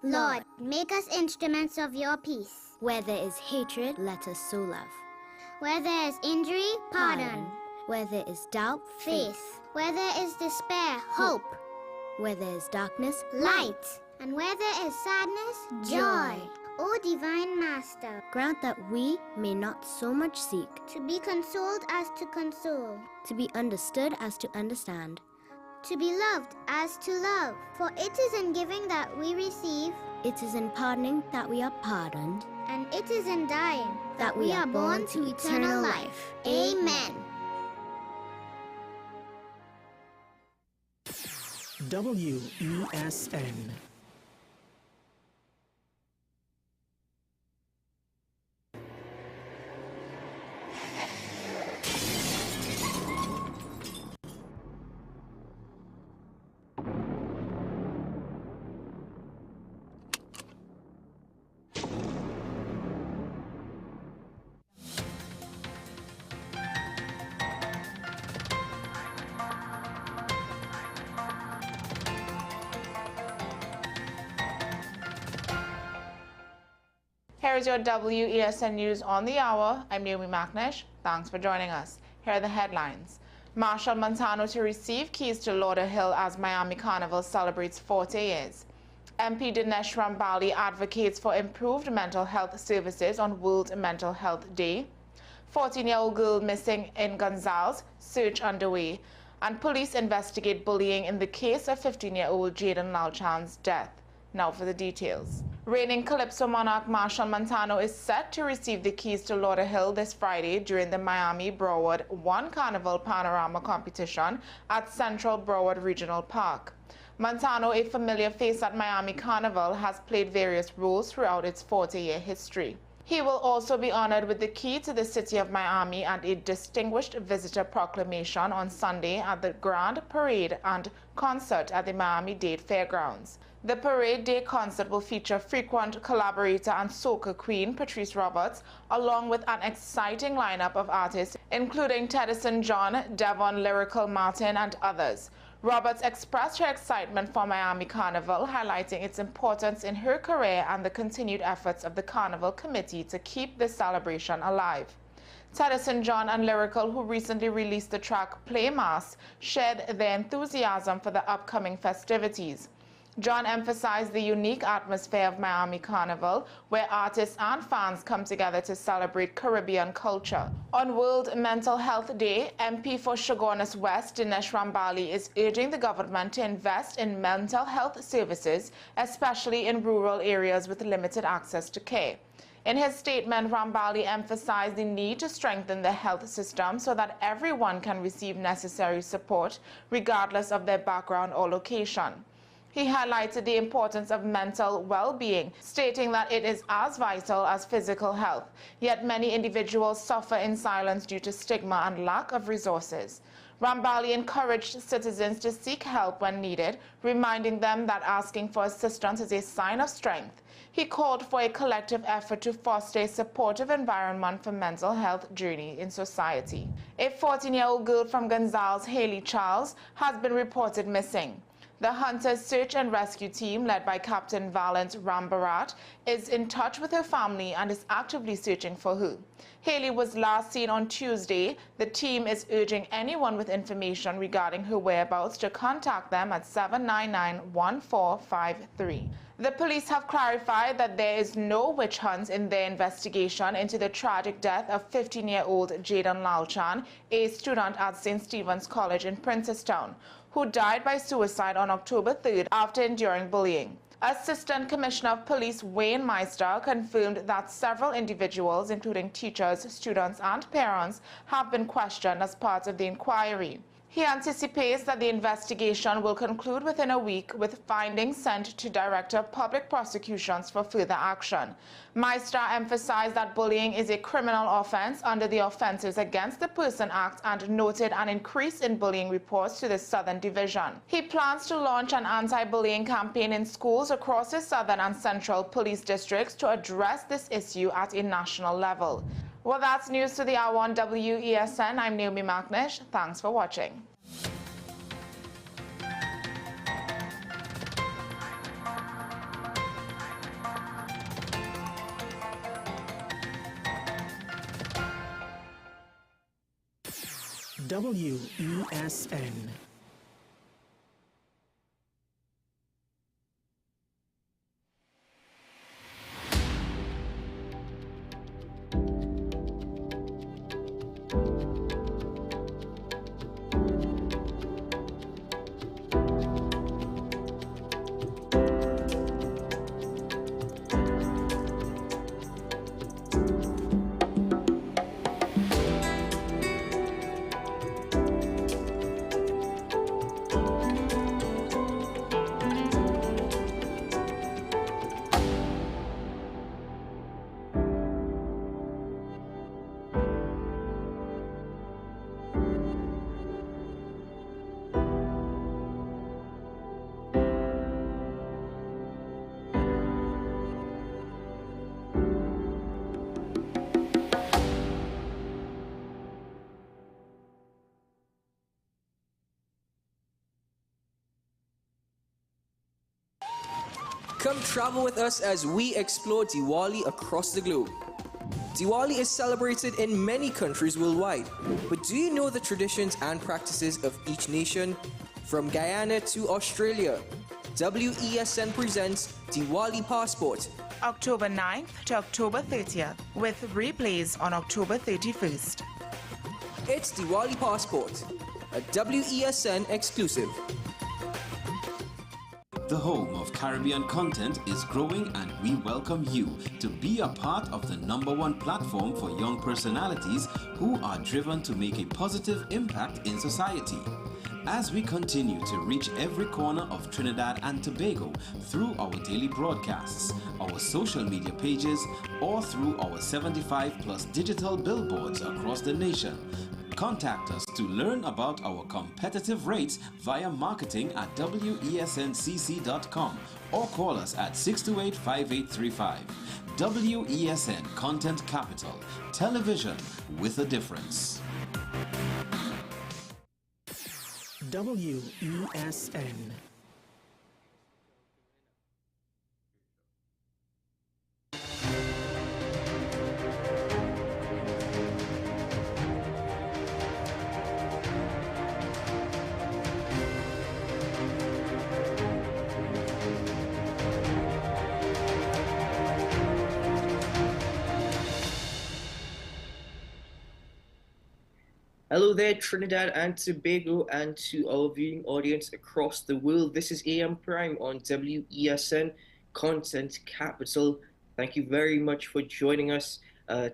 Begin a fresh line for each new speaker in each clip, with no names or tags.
Lord, make us instruments of your peace.
Where there is hatred, let us sow love.
Where there is injury, pardon.
Where there is doubt,
Faith. Where there is despair, hope.
Where there is darkness,
light. And where there is sadness, joy. O Divine Master,
grant that we may not so much seek
to be consoled as to console,
to be understood as to understand,
to be loved as to love. For it is in giving that we receive,
it is in pardoning that we are pardoned,
and it is in dying that we are born to eternal life. Amen.
WESN.
Here is your WESN News on the Hour. I'm Naomi McNish. Thanks for joining us. Here are the headlines. Marshal Montano to receive keys to Lauderhill as Miami Carnival celebrates 40 years. MP Dinesh Rambali advocates for improved mental health services on World Mental Health Day. 14-year-old girl missing in Gonzales, search underway. And police investigate bullying in the case of 15-year-old Jaden Lalchan's death. Now for the details. Reigning Calypso monarch Marshal Montano is set to receive the keys to Lauderhill this Friday during the Miami Broward One Carnival Panorama competition at Central Broward Regional Park. Montano, a familiar face at Miami Carnival, has played various roles throughout its 40-year history. He will also be honored with the key to the city of Miami and a distinguished visitor proclamation on Sunday at the Grand Parade and concert at the Miami-Dade Fairgrounds. The Parade Day concert will feature frequent collaborator and soca queen Patrice Roberts, along with an exciting lineup of artists, including Teddyson John, Devon Lyrical Martin, and others. Roberts expressed her excitement for Miami Carnival, highlighting its importance in her career and the continued efforts of the Carnival Committee to keep this celebration alive. Teddyson John and Lyrical, who recently released the track Play Mass, shared their enthusiasm for the upcoming festivities. John emphasized the unique atmosphere of Miami Carnival, where artists and fans come together to celebrate Caribbean culture. On World Mental Health Day, MP for Chaguanas West, Dinesh Rambali, is urging the government to invest in mental health services, especially in rural areas with limited access to care. In his statement, Rambali emphasized the need to strengthen the health system so that everyone can receive necessary support, regardless of their background or location. He highlighted the importance of mental well-being, stating that it is as vital as physical health, yet many individuals suffer in silence due to stigma and lack of resources. Rambali encouraged citizens to seek help when needed, reminding them that asking for assistance is a sign of strength. He called for a collective effort to foster a supportive environment for mental health journey in society. A 14-year-old girl from Gonzales, Haley Charles, has been reported missing. The Hunters Search and Rescue Team, led by Captain Valent Rambarat, is in touch with her family and is actively searching for her. Haley was last seen on Tuesday. The team is urging anyone with information regarding her whereabouts to contact them at 799-1453. The police have clarified that there is no witch hunt in their investigation into the tragic death of 15-year-old Jaden Lalchan, a student at St. Stephen's College in Princestown, who died by suicide on October 3rd after enduring bullying. Assistant Commissioner of Police Wayne Meister confirmed that several individuals, including teachers, students, and parents, have been questioned as part of the inquiry. He anticipates that the investigation will conclude within a week, with findings sent to Director of Public Prosecutions for further action. Meister emphasized that bullying is a criminal offense under the Offenses Against the Person Act and noted an increase in bullying reports to the Southern Division. He plans to launch an anti-bullying campaign in schools across the Southern and Central police districts to address this issue at a national level. Well, that's news to the hour on WESN. I'm Naomi McNish. Thanks for watching.
WESN.
Come travel with us as we explore Diwali across the globe. Diwali is celebrated in many countries worldwide, but do you know the traditions and practices of each nation? From Guyana to Australia, WESN presents Diwali Passport,
October 9th to October 30th, with replays on October 31st.
It's Diwali Passport, a WESN exclusive.
The home of Caribbean content is growing, and we welcome you to be a part of the #1 platform for young personalities who are driven to make a positive impact in society. As we continue to reach every corner of Trinidad and Tobago through our daily broadcasts, our social media pages, or through our 75+ digital billboards across the nation, contact us to learn about our competitive rates via marketing at wesncc.com or call us at 628-5835. WESN Content Capital, television with a difference.
WESN.
Hello there, Trinidad and Tobago, and to our viewing audience across the world. This is AM Prime on WESN Content Capital. Thank you very much for joining us.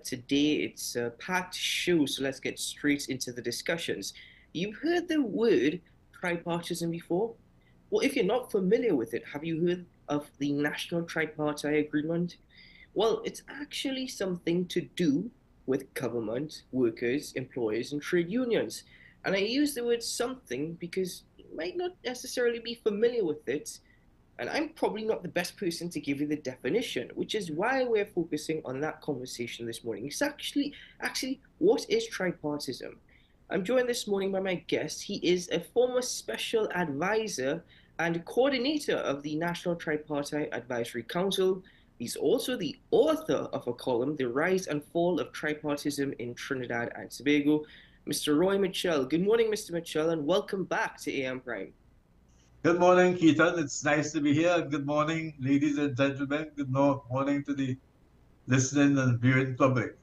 Today it's a packed show, so let's get straight into the discussions. You've heard the word tripartism before? Well, if you're not familiar with it, have you heard of the National Tripartite Agreement? Well, it's actually something to do with government, workers, employers, and trade unions. And I use the word something because you might not necessarily be familiar with it, and I'm probably not the best person to give you the definition, which is why we're focusing on that conversation this morning. It's actually, what is tripartism? I'm joined this morning by my guest. He is a former special advisor and coordinator of the National Tripartite Advisory Council. He's also the author of a column, The Rise and Fall of Tripartism in Trinidad and Tobago, Mr. Roy Mitchell. Good morning, Mr. Mitchell, and welcome back to AM Prime.
Good morning, Keaton. It's nice to be here. Good morning, ladies and gentlemen. Good morning to the listening and viewing public.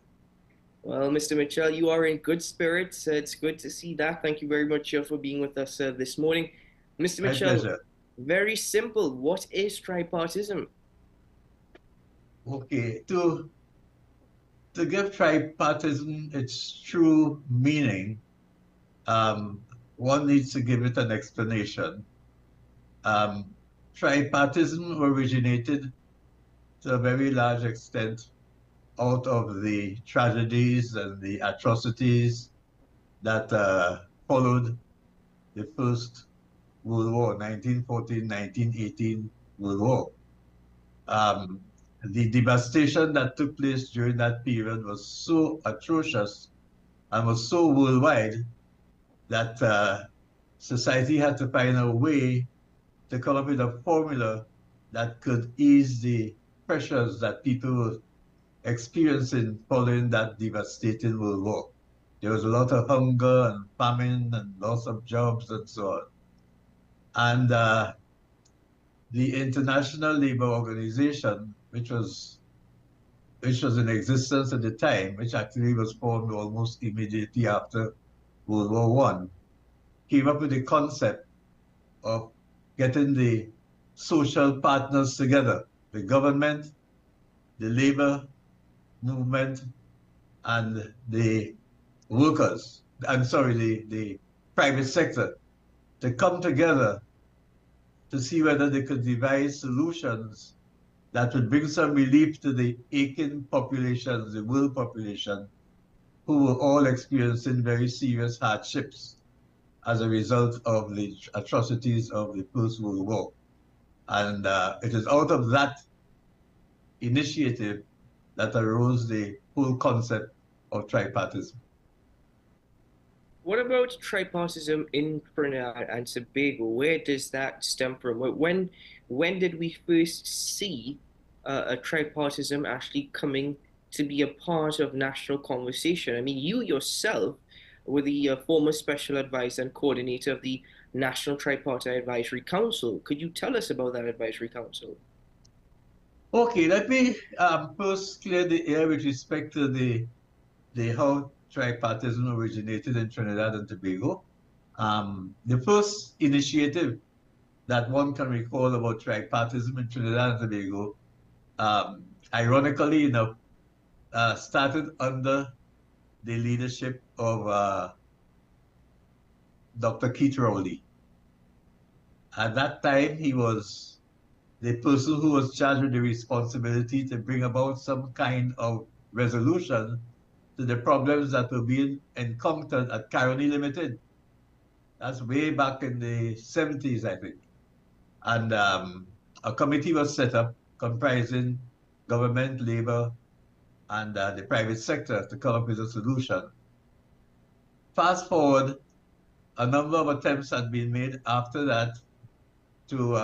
Well, Mr. Mitchell, you are in good spirits. It's good to see that. Thank you very much for being with us this morning. Mr. Mitchell, very simple. What is tripartism?
Okay, to give tripartism its true meaning, one needs to give it an explanation. Tripartism originated to a very large extent out of the tragedies and the atrocities that followed the First World War, 1914-1918 World War. The devastation that took place during that period was so atrocious and was so worldwide that society had to find a way to come up with a formula that could ease the pressures that people were experiencing following that devastating World War. there was a lot of hunger and famine and loss of jobs and so on. And the International Labour Organization, which was in existence at the time, which actually was formed almost immediately after World War I, came up with the concept of getting the social partners together, the government, the labor movement, and the workers, the private sector, to come together to see whether they could devise solutions that would bring some relief to the aching populations, the world population, who were all experiencing very serious hardships as a result of the atrocities of the First World War. And it is out of that initiative that arose the whole concept of tripartism.
What about tripartism in Trinidad and Tobago? Where does that stem from? When did we first see a tripartism actually coming to be a part of national conversation? I mean, you yourself were the former special advisor and coordinator of the National Tripartite Advisory Council. Could you tell us about that advisory council?
Okay, let me first clear the air with respect to the how tripartism originated in Trinidad and Tobago. The first initiative that one can recall about tripartism in Trinidad and Tobago, ironically enough, started under the leadership of Dr. Keith Rowley. At that time, he was the person who was charged with the responsibility to bring about some kind of resolution to the problems that were being encountered at Caroni Limited. That's way back in the 70s, I think. And a committee was set up comprising government, labor, and the private sector to come up with a solution. Fast forward, a number of attempts had been made after that to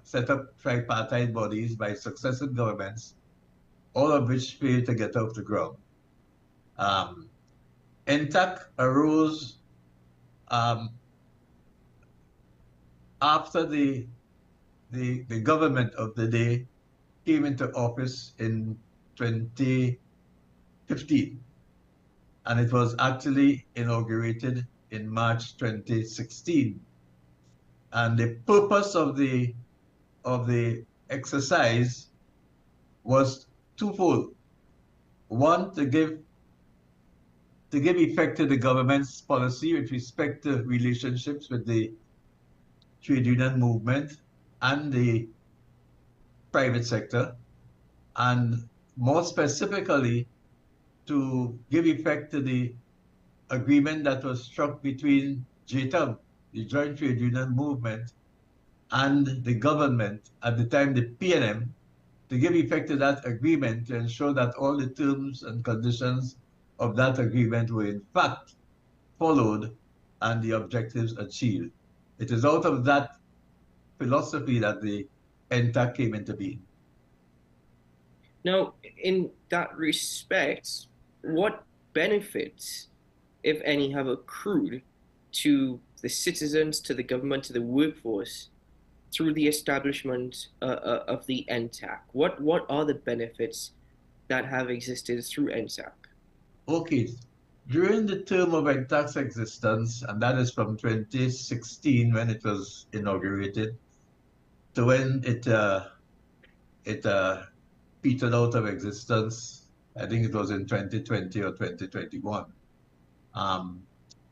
set up tripartite bodies by successive governments, all of which failed to get off the ground. NTAC arose after the government of the day came into office in 2015, and it was actually inaugurated in March 2016. And the purpose of the exercise was twofold. One, to give effect to the government's policy with respect to relationships with the trade union movement and the private sector, and more specifically, to give effect to the agreement that was struck between JTUM, the Joint Trade Union Movement, and the government at the time, the PNM, to give effect to that agreement to ensure that all the terms and conditions of that agreement were in fact followed and the objectives achieved. It is out of that philosophy that the NTAC came into being.
Now, in that respect, what benefits, if any, have accrued to the citizens, to the government, to the workforce through the establishment of the NTAC? What are the benefits that have existed through NTAC?
Okay, during the term of NTAC's existence, and that is from 2016 when it was inaugurated to when it petered out of existence, I think it was in 2020 or 2021.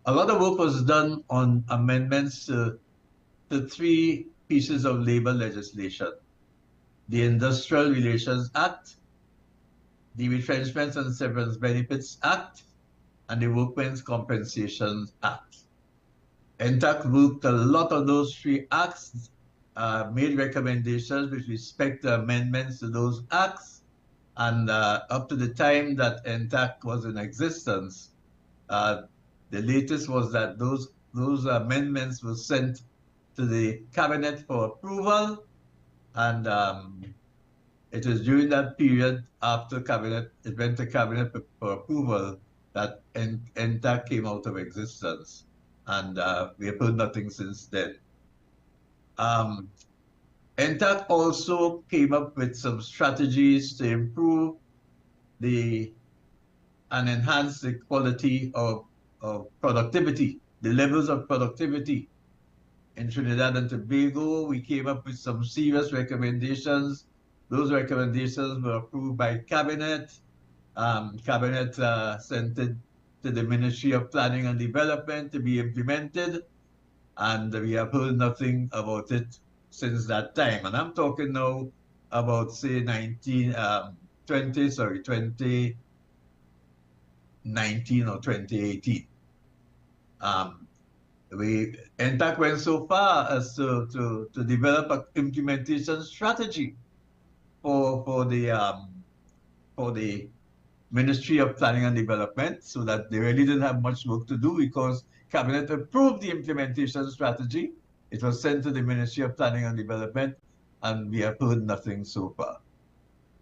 A lot of work was done on amendments to the three pieces of labor legislation: the Industrial Relations Act, the Retrenchments and Severance Benefits Act, and the Workmen's Compensation Act. NTAC worked a lot on those three acts, made recommendations with respect to amendments to those acts, and up to the time that NTAC was in existence, the latest was that those amendments were sent to the cabinet for approval, and it is during that period after cabinet, it went to cabinet for approval, that NTAC came out of existence, and we have heard nothing since then. NTAC also came up with some strategies to improve and enhance the quality of productivity, the levels of productivity. In Trinidad and Tobago, we came up with some serious recommendations. Those recommendations were approved by Cabinet. Cabinet sent it to the Ministry of Planning and Development to be implemented, and we have heard nothing about it since that time. And I'm talking now about, say, 2019 or 2018. NTAC went so far as to develop an implementation strategy for the Ministry of Planning and Development, so that they really didn't have much work to do because Cabinet approved the implementation strategy. It was sent to the Ministry of Planning and Development, and we have heard nothing so far.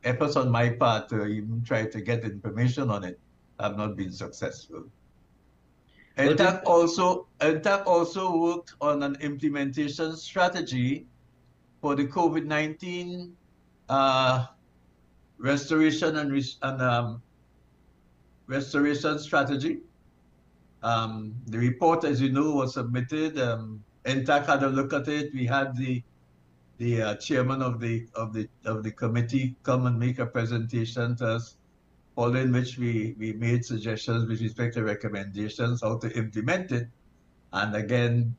Efforts on my part to even try to get information on it have not been successful. NTAC also worked on an implementation strategy for the COVID-19 restoration and restoration strategy. The report, as you know, was submitted. NTAC had a look at it. We had the chairman of the committee come and make a presentation to us, following which we made suggestions with respect to recommendations how to implement it. And again,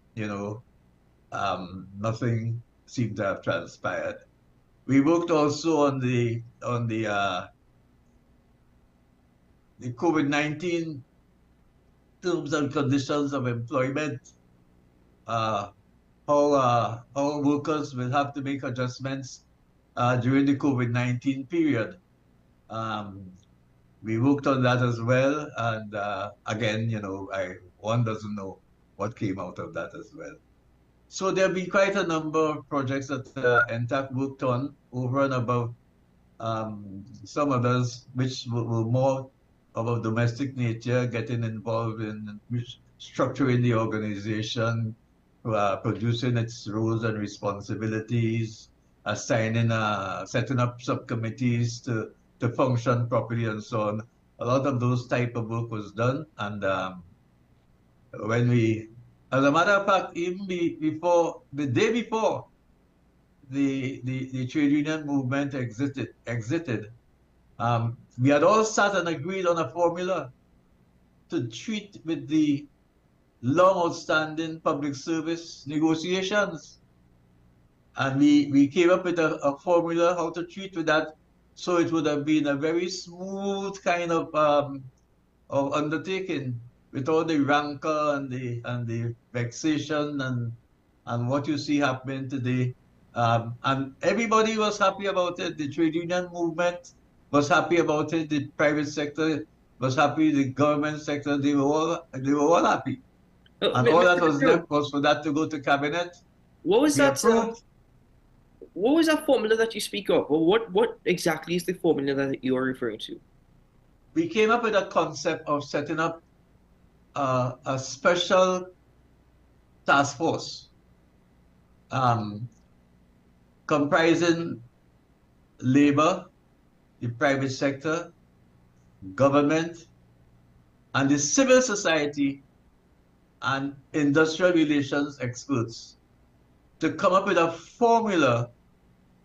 nothing seemed to have transpired. We worked also on the COVID-19 terms and conditions of employment, how workers will have to make adjustments during the COVID-19 period. We worked on that as well, and again, one doesn't know what came out of that as well. So there have been quite a number of projects that NTAC worked on over and above some others which were more of a domestic nature, getting involved in structuring the organization, producing its roles and responsibilities, setting up subcommittees to function properly and so on. A lot of those type of work was done, and as a matter of fact, even the day before the trade union movement exited, we had all sat and agreed on a formula to treat with the long outstanding public service negotiations. And we came up with a formula how to treat with that, so it would have been a very smooth kind of undertaking, with all the rancor and the vexation and what you see happening today. And everybody was happy about it. The trade union movement was happy about it. The private sector was happy. The government sector, they were all happy. And all that was left was for that to go to Cabinet.
What was that? What was that formula that you speak of? Or what exactly is the formula that you are referring to?
We came up with a concept of setting up a special task force comprising labor, the private sector, government, and the civil society and industrial relations experts to come up with a formula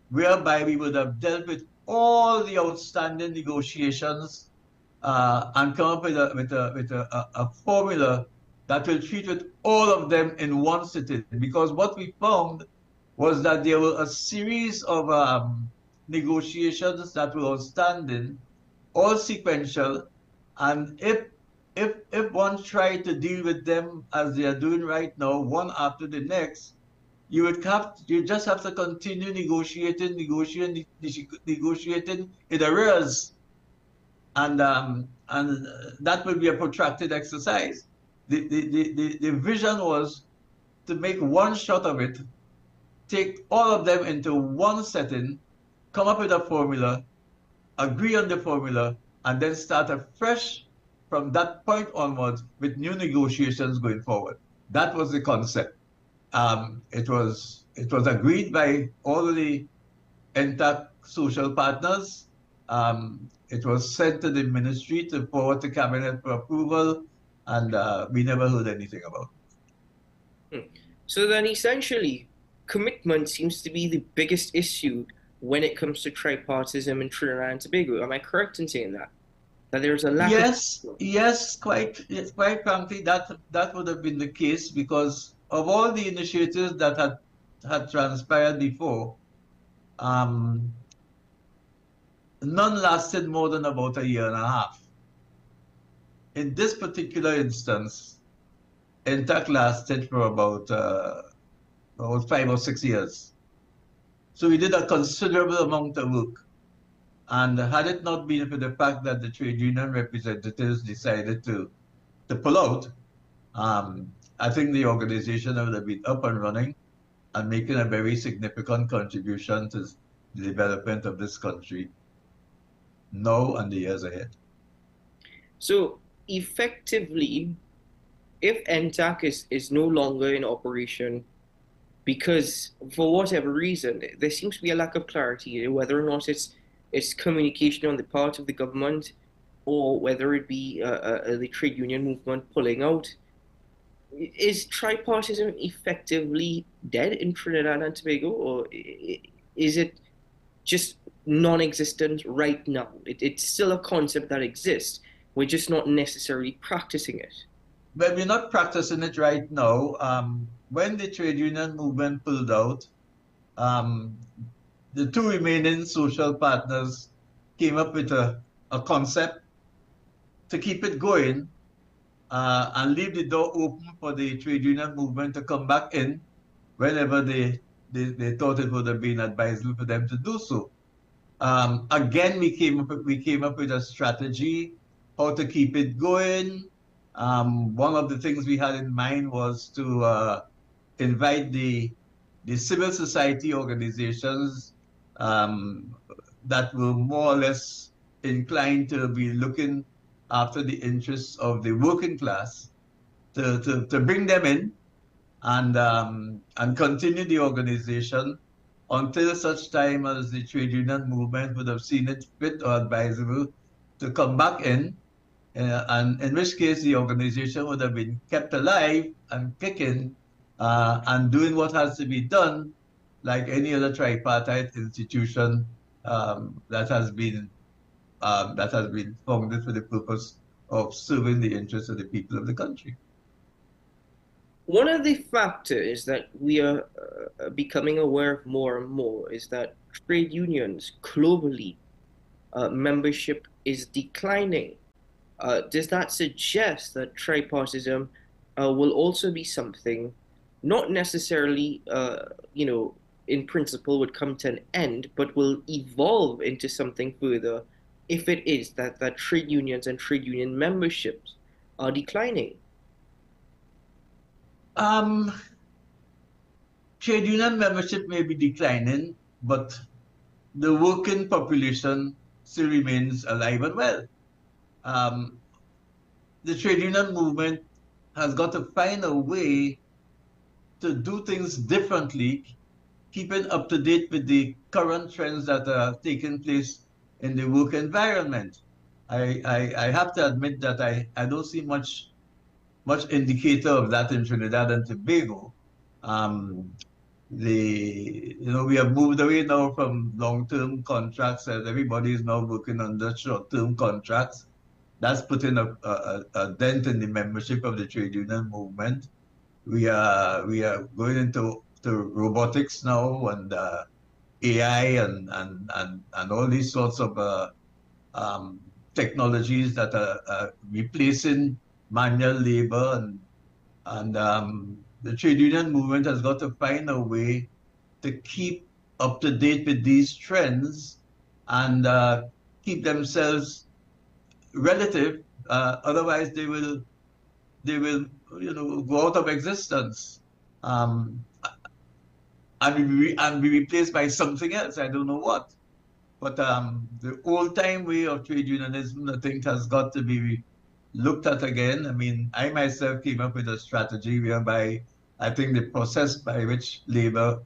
whereby we would have dealt with all the outstanding negotiations and come up with a formula that will treat with all of them in one sitting. Because what we found was that there were a series of negotiations that were outstanding, all sequential, and if one tried to deal with them as they are doing right now, one after the next, you just have to continue negotiating in arrears, and that will be a protracted exercise. The vision was to make one shot of it, take all of them into one setting, come up with a formula, agree on the formula, and then start a fresh from that point onwards with new negotiations going forward. That was the concept. It was agreed by all the NTAC social partners. It was sent to the ministry to forward to cabinet for approval, and we never heard anything about it.
So then essentially, commitment seems to be the biggest issue when it comes to tripartism in Trinidad and Tobago. Am I correct in saying that? That there's a lack
Yes, quite frankly, that would have been the case, because of all the initiatives that had transpired before, none lasted more than about a year and a half. In this particular instance, NTAC lasted for about 5 or 6 years. So we did a considerable amount of work. And had it not been for the fact that the trade union representatives decided to pull out, I think the organization would have been up and running and making a very significant contribution to the development of this country now and the years ahead.
So effectively, if NTAC is no longer in operation because for whatever reason, there seems to be a lack of clarity whether or not it's communication on the part of the government or whether it be the trade union movement pulling out. Is tripartism effectively dead in Trinidad and Tobago, or is it just non-existent right now? It's still a concept that exists. We're just not necessarily practicing it.
But we're not practicing it right now. When the trade union movement pulled out, the two remaining social partners came up with a concept to keep it going and leave the door open for the trade union movement to come back in whenever they thought it would have been advisable for them to do so. Again, we came up with a strategy how to keep it going. One of the things we had in mind was to invite the civil society organizations that were more or less inclined to be looking after the interests of the working class, to bring them in and continue the organization until such time as the trade union movement would have seen it fit or advisable to come back in, and in which case the organization would have been kept alive and kicking and doing what has to be done, like any other tripartite institution that has been founded for the purpose of serving the interests of the people of the country.
One of the factors that we are becoming aware of more and more is that trade unions globally, membership is declining. Does that suggest that tripartism will also be something, not necessarily, in principle would come to an end, but will evolve into something further if it is that trade unions and trade union memberships are declining?
Trade union membership may be declining, but the working population still remains alive and well. The trade union movement has got to find a way to do things differently, keeping up to date with the current trends that are taking place in the work environment. I have to admit that I don't see much indicator of that in Trinidad and Tobago. We have moved away now from long-term contracts, and everybody is now working under short-term contracts. That's putting a dent in the membership of the trade union movement. We are going into robotics now, and AI and all these sorts of technologies that are replacing manual labor, and the trade union movement has got to find a way to keep up to date with these trends and keep themselves relative. Otherwise, they will go out of existence and be replaced by something else. I don't know what. But the old-time way of trade unionism, I think, has got to be looked at again. I mean, I myself came up with a strategy whereby I think the process by which labor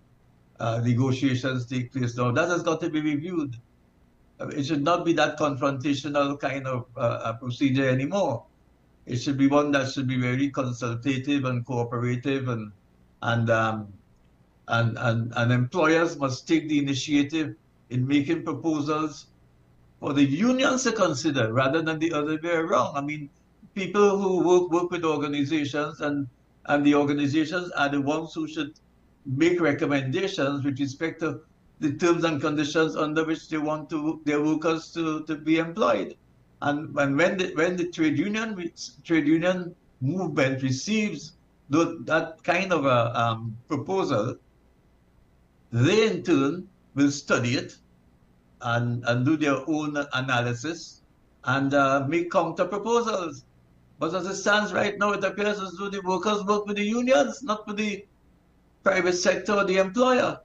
negotiations take place now, that has got to be reviewed. It should not be that confrontational kind of procedure anymore. It should be one that should be very consultative and cooperative, and employers must take the initiative in making proposals for the unions to consider rather than the other way around. I mean, people who work with organizations, and the organizations are the ones who should make recommendations with respect to the terms and conditions under which they want their workers to be employed. And when the trade union movement receives that kind of a proposal, they in turn will study it and do their own analysis and make counter proposals. But as it stands right now, it appears as though the workers work with the unions, not with the private sector or the employer.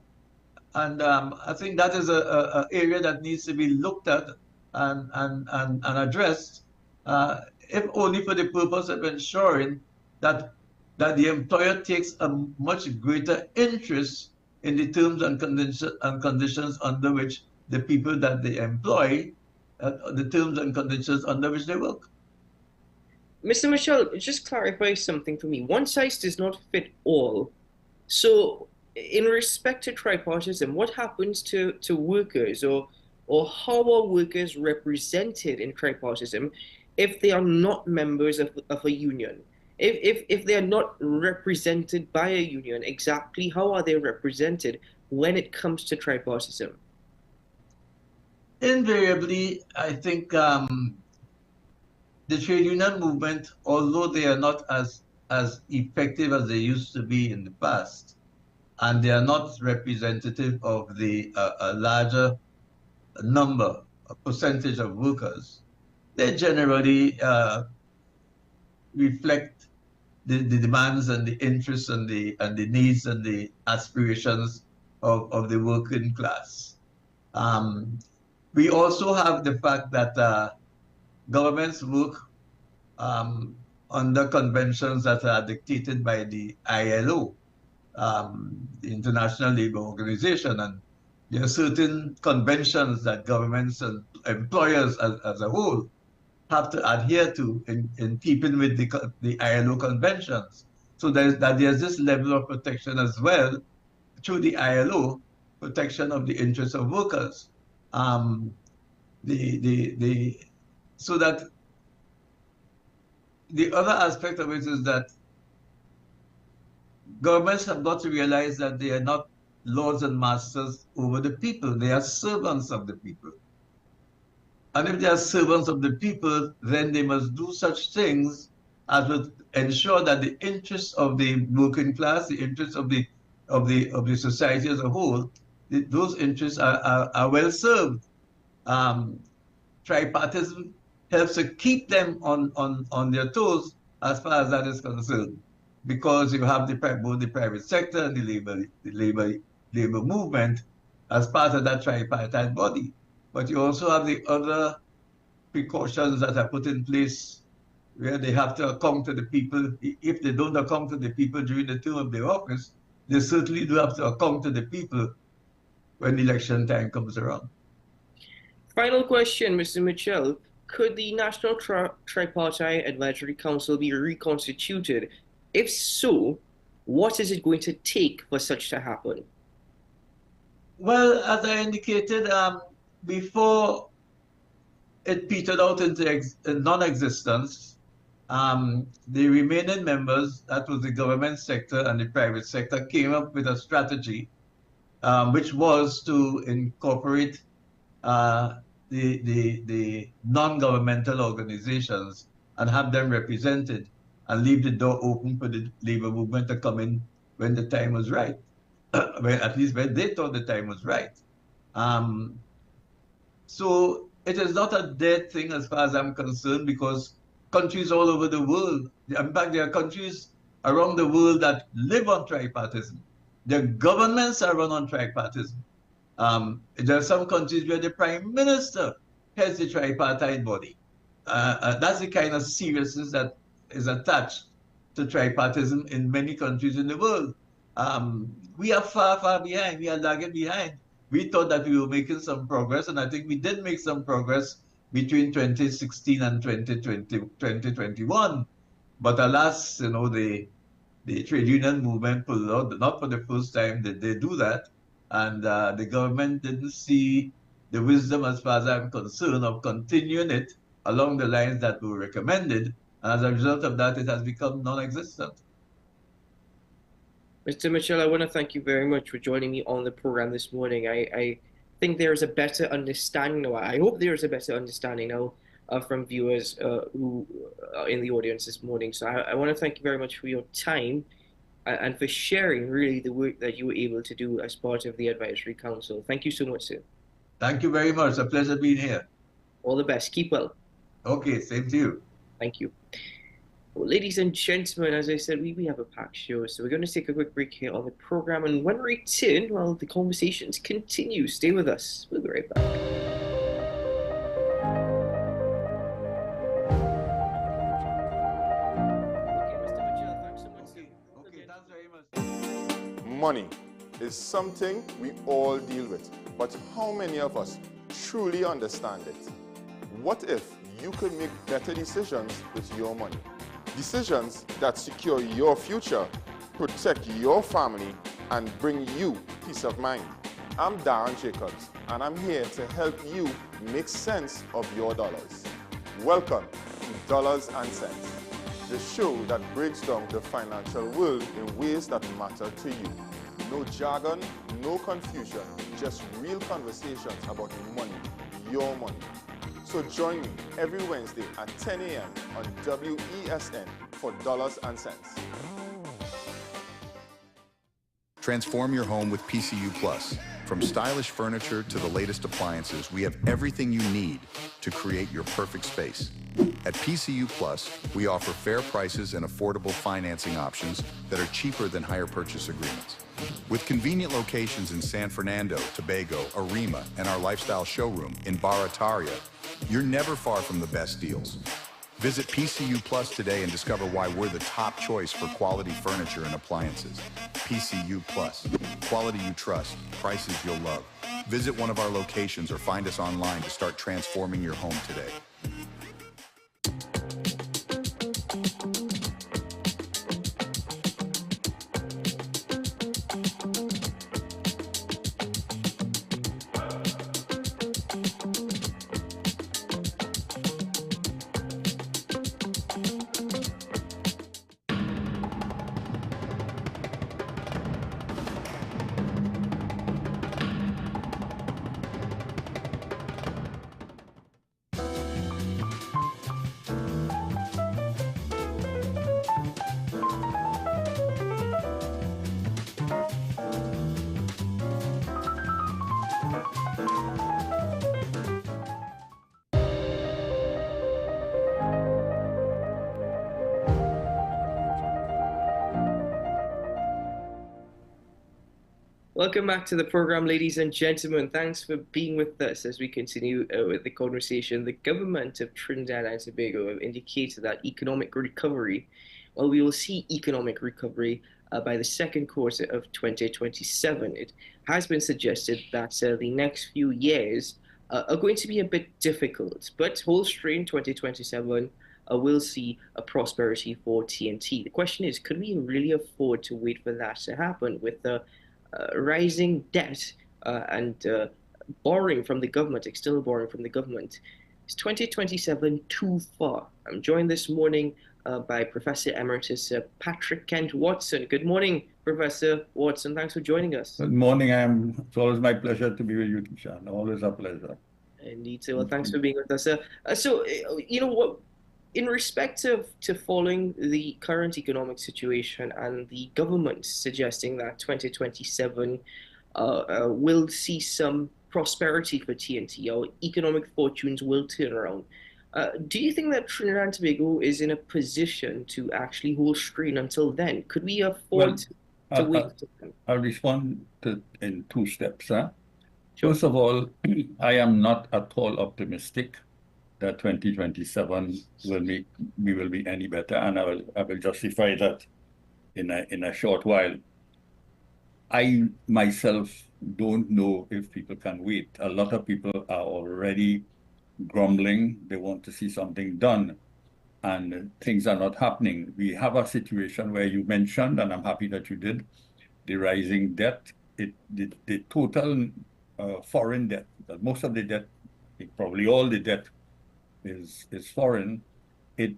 And I think that is a area that needs to be looked at and addressed, if only for the purpose of ensuring that the employer takes a much greater interest in the terms and conditions under which the people that they employ, the terms and conditions under which they work.
Mr. Mitchell, just clarify something for me. One size does not fit all. So, in respect to tripartism, what happens to workers, or how are workers represented in tripartism if they are not members of a union? If they are not represented by a union, exactly how are they represented when it comes to tripartism?
Invariably, I think the trade union movement, although they are not as effective as they used to be in the past, and they are not representative of the larger number, a percentage of workers, they generally reflect the demands and the interests and the needs and the aspirations of the working class. We also have the fact that governments work under conventions that are dictated by the ILO, the International Labour Organization, and there are certain conventions that governments and employers as a whole have to adhere to in keeping with the ILO conventions. So there's this level of protection as well through the ILO, protection of the interests of workers. So that the other aspect of it is that governments have got to realize that they are not lords and masters over the people. They are servants of the people. And if they are servants of the people, then they must do such things as would ensure that the interests of the working class, the interests of the society as a whole, those interests are well served. Tripartism helps to keep them on their toes as far as that is concerned, because you have both the private sector and the labor movement as part of that tripartite body. But you also have the other precautions that are put in place where they have to account to the people. If they don't account to the people during the term of their office, they certainly do have to account to the people when election time comes around.
Final question, Mr. Mitchell. Could the National Tripartite Advisory Council be reconstituted? If so, what is it going to take for such to happen?
Well, as I indicated, before it petered out into non-existence, the remaining members, that was the government sector and the private sector, came up with a strategy which was to incorporate the non-governmental organizations and have them represented and leave the door open for the labor movement to come in when the time was right, at least when they thought the time was right. So it is not a dead thing as far as I'm concerned, because countries all over the world, in fact, there are countries around the world that live on tripartism. Their governments are run on tripartism. There are some countries where the prime minister heads the tripartite body. That's the kind of seriousness that is attached to tripartism in many countries in the world. We are far, far behind. We are lagging behind. We thought that we were making some progress, and I think we did make some progress between 2016 and 2021. But alas, the trade union movement pulled out. Not for the first time did they do that. And the government didn't see the wisdom, as far as I'm concerned, of continuing it along the lines that were recommended. And as a result of that, it has become non-existent.
Mr. Mitchell, I want to thank you very much for joining me on the program this morning. I think there's a better understanding now. I hope there's a better understanding now from viewers who are in the audience this morning. So I want to thank you very much for your time and for sharing really the work that you were able to do as part of the Advisory Council. Thank you so much, sir.
Thank you very much. A pleasure being here.
All the best. Keep well.
Okay, same to you.
Thank you. Well, ladies and gentlemen, as I said, we have a packed show, so we're going to take a quick break here on the program. And when we return, well, the conversations continue. Stay with us. We'll be right back.
Money is something we all deal with, but how many of us truly understand it? What if you could make better decisions with your money? Decisions that secure your future, protect your family, and bring you peace of mind. I'm Darren Jacobs, and I'm here to help you make sense of your dollars. Welcome to Dollars and Cents, the show that breaks down the financial world in ways that matter to you. No jargon, no confusion, just real conversations about money, your money. So join me every Wednesday at 10 a.m. on WESN for Dollars and Cents.
Transform your home with PCU Plus. From stylish furniture to the latest appliances, we have everything you need to create your perfect space. At PCU Plus, we offer fair prices and affordable financing options that are cheaper than hire purchase agreements. With convenient locations in San Fernando, Tobago, Arima, and our lifestyle showroom in Barataria, you're never far from the best deals. Visit PCU Plus today and discover why we're the top choice for quality furniture and appliances. PCU Plus, quality you trust, prices you'll love. Visit one of our locations or find us online to start transforming your home today.
Welcome back to the program, ladies and gentlemen. Thanks for being with us as we continue with the conversation. The government of Trinidad and Tobago have indicated that economic recovery, well, we will see economic recovery by the second quarter of 2027. It has been suggested that the next few years are going to be a bit difficult, but whole strain 2027 will see a prosperity for TNT. The question is, could we really afford to wait for that to happen with the rising debt and borrowing from the government, external borrowing from the government? Is 2027 too far? I'm joined this morning by Professor Emeritus Patrick Kent Watson. Good morning, Professor Watson. Thanks for joining us.
Good morning. It's always my pleasure to be with you, Kishan. Always a pleasure.
Indeed, sir. Well, thanks for being with us, sir. So, you know what? In respect of to following the current economic situation and the government suggesting that 2027 will see some prosperity for TNT, our economic fortunes will turn around. Do you think that Trinidad and Tobago is in a position to actually hold strain until then? Could we afford to wait?
I'll respond in two steps. Sure. First of all, I am not at all optimistic
that 2027 we will be any better, and I will justify that in a short while. I myself don't know if people can wait. A lot of people are already grumbling. They want to see something done, and things are not happening. We have a situation where you mentioned, and I'm happy that you did, the rising debt. The total foreign debt, most of the debt, probably all the debt is foreign. It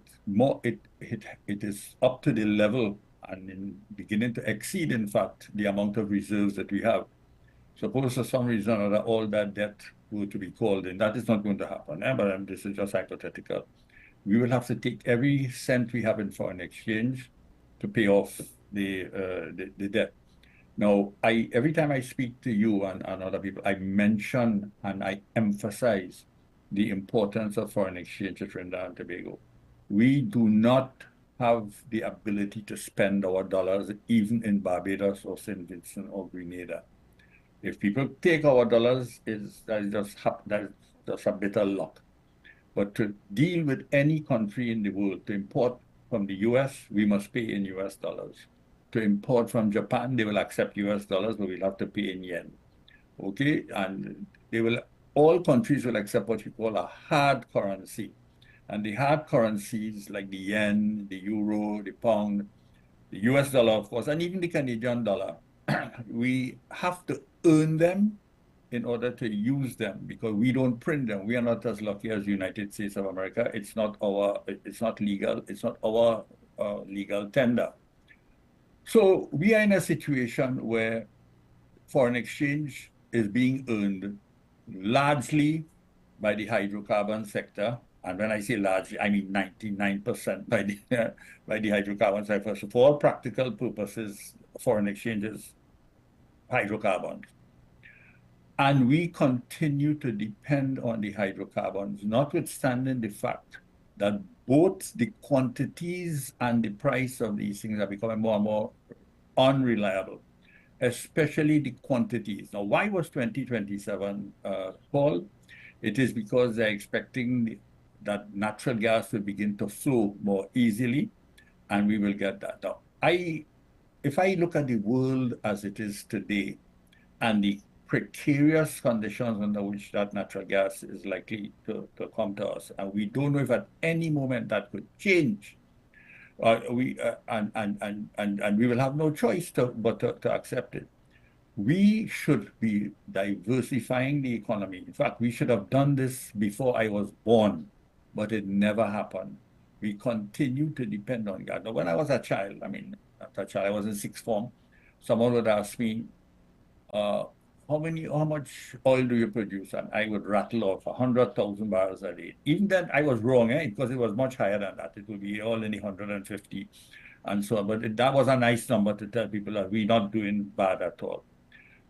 is up to the level and beginning to exceed, in fact, the amount of reserves that we have. Suppose for some reason or other all that debt were to be called in, that is not going to happen, but this is just hypothetical. We will have to take every cent we have in foreign exchange to pay off the debt. Now, every time I speak to you and other people, I mention and I emphasize the importance of foreign exchange to Trinidad and Tobago. We do not have the ability to spend our dollars even in Barbados or St. Vincent or Grenada. If people take our dollars, that is just a bitter luck. But to deal with any country in the world, to import from the US, we must pay in US dollars. To import from Japan, they will accept US dollars, but we'll have to pay in yen. Okay? And all countries will accept what we call a hard currency. And the hard currencies like the yen, the euro, the pound, the US dollar, of course, and even the Canadian dollar, we have to earn them in order to use them, because we don't print them. We are not as lucky as the United States of America. It's not legal. It's not our legal tender. So we are in a situation where foreign exchange is being earned largely by the hydrocarbon sector. And when I say largely, I mean 99% by the hydrocarbon sector. So for all practical purposes, foreign exchange is hydrocarbons. And we continue to depend on the hydrocarbons, notwithstanding the fact that both the quantities and the price of these things are becoming more and more unreliable, especially the quantities. Now, why was 2027 called? It is because they're expecting that natural gas will begin to flow more easily, and we will get that. Now, if I look at the world as it is today and the precarious conditions under which that natural gas is likely to come to us, and we don't know if at any moment that could change, and we will have no choice but to accept it. We should be diversifying the economy. In fact, we should have done this before I was born, but it never happened. We continue to depend on gas. Now, when I was a child, I was in sixth form, someone would ask me, how much oil do you produce? And I would rattle off 100,000 barrels a day. Even then, I was wrong, because it was much higher than that. It would be all in the 150 and so on. But that was a nice number to tell people that we're not doing bad at all.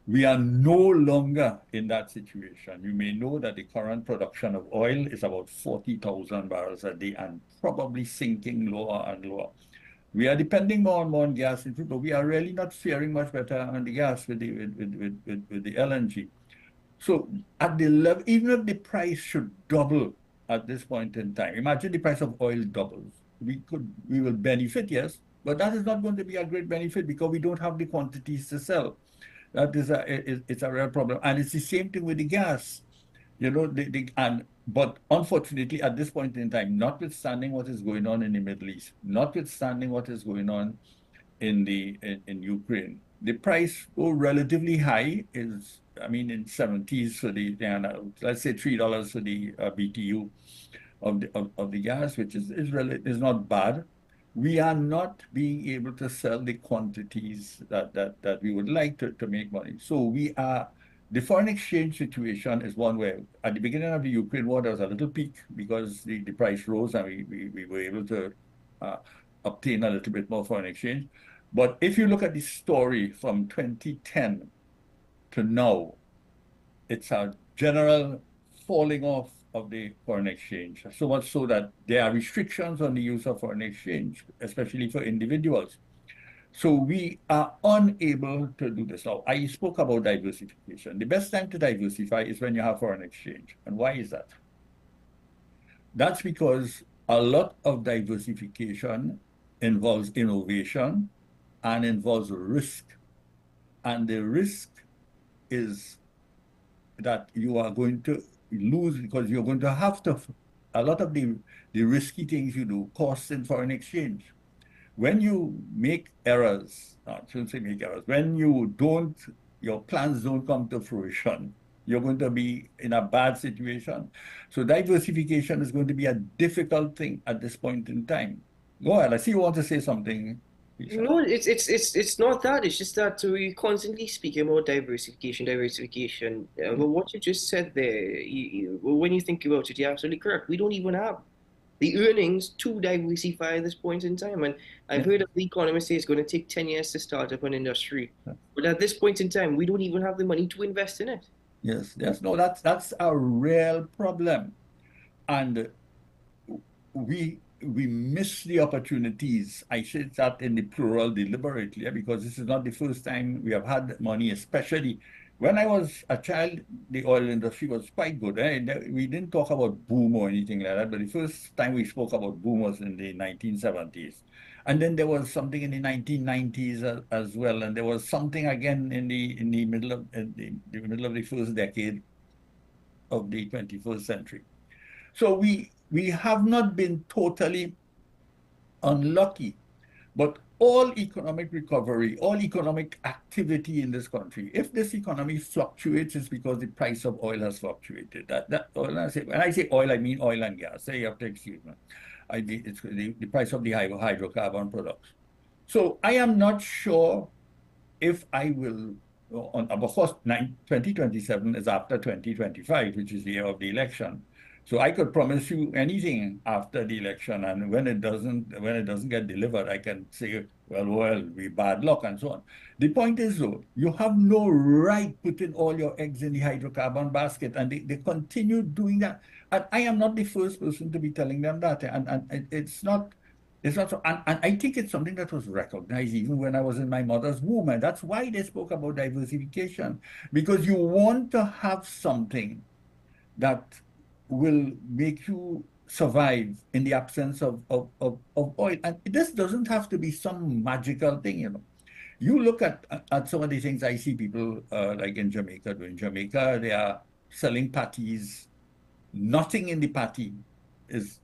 We are no longer in that situation. You may know that the current production of oil is about 40,000 barrels a day and probably sinking lower and lower. We are depending more and more on gas, but we are really not faring much better on the gas with the LNG. So at the level, even if the price should double at this point in time, imagine the price of oil doubles. We will benefit, yes, but that is not going to be a great benefit because we don't have the quantities to sell. That is it's a real problem, and it's the same thing with the gas. But unfortunately, at this point in time, notwithstanding what is going on in the Middle East, notwithstanding what is going on in Ukraine, the price, relatively high, is in 70s for the let's say $3 for the BTU of the gas, which is not bad. We are not being able to sell the quantities that we would like to make money. So the foreign exchange situation is one where at the beginning of the Ukraine war, there was a little peak because the price rose and we were able to obtain a little bit more foreign exchange. But if you look at the story from 2010 to now, it's a general falling off of the foreign exchange, so much so that there are restrictions on the use of foreign exchange, especially for individuals. So we are unable to do this. Now, I spoke about diversification. The best time to diversify is when you have foreign exchange. And why is that? That's because a lot of diversification involves innovation and involves risk. And the risk is that you are going to lose because you're going to have to, a lot of the risky things you do costs in foreign exchange. When you make errors, I shouldn't say make errors, when you don't, your plans don't come to fruition, you're going to be in a bad situation. So diversification is going to be a difficult thing at this point in time. Go ahead, I see you want to say something. Isha.
No, it's not that. It's just that we constantly speaking about diversification. But what you just said there, when you think about it, you're absolutely correct. We don't even have the earnings to diversify at this point in time. And I've heard of the economists say it's going to take 10 years to start up an industry. But at this point in time, we don't even have the money to invest in it.
Yes, no, that's a real problem. And we miss the opportunities. I say that in the plural deliberately, because this is not the first time we have had money, especially when I was a child, the oil industry was quite good. We didn't talk about boom or anything like that, but the first time we spoke about boom was in the 1970s. And then there was something in the 1990s as well, and there was something again in the middle of the first decade of the 21st century. So we have not been totally unlucky, but all economic recovery, all economic activity in this country, if this economy fluctuates, it's because the price of oil has fluctuated. When I say oil, I mean oil and gas. You have to excuse me. It's the price of the hydrocarbon products. So I am not sure if I will, of course, 2027 is after 2025, which is the year of the election. So I could promise you anything after the election, and when it doesn't get delivered, I can say, well, we bad luck and so on. The point is, though, you have no right putting all your eggs in the hydrocarbon basket, and they continue doing that. And I am not the first person to be telling them that, and it's not so, and I think it's something that was recognized even when I was in my mother's womb, and that's why they spoke about diversification, because you want to have something that will make you survive in the absence of oil. And this doesn't have to be some magical thing, you know. You look at some of the things I see people like in Jamaica doing. In Jamaica, they are selling patties. Nothing in the patty is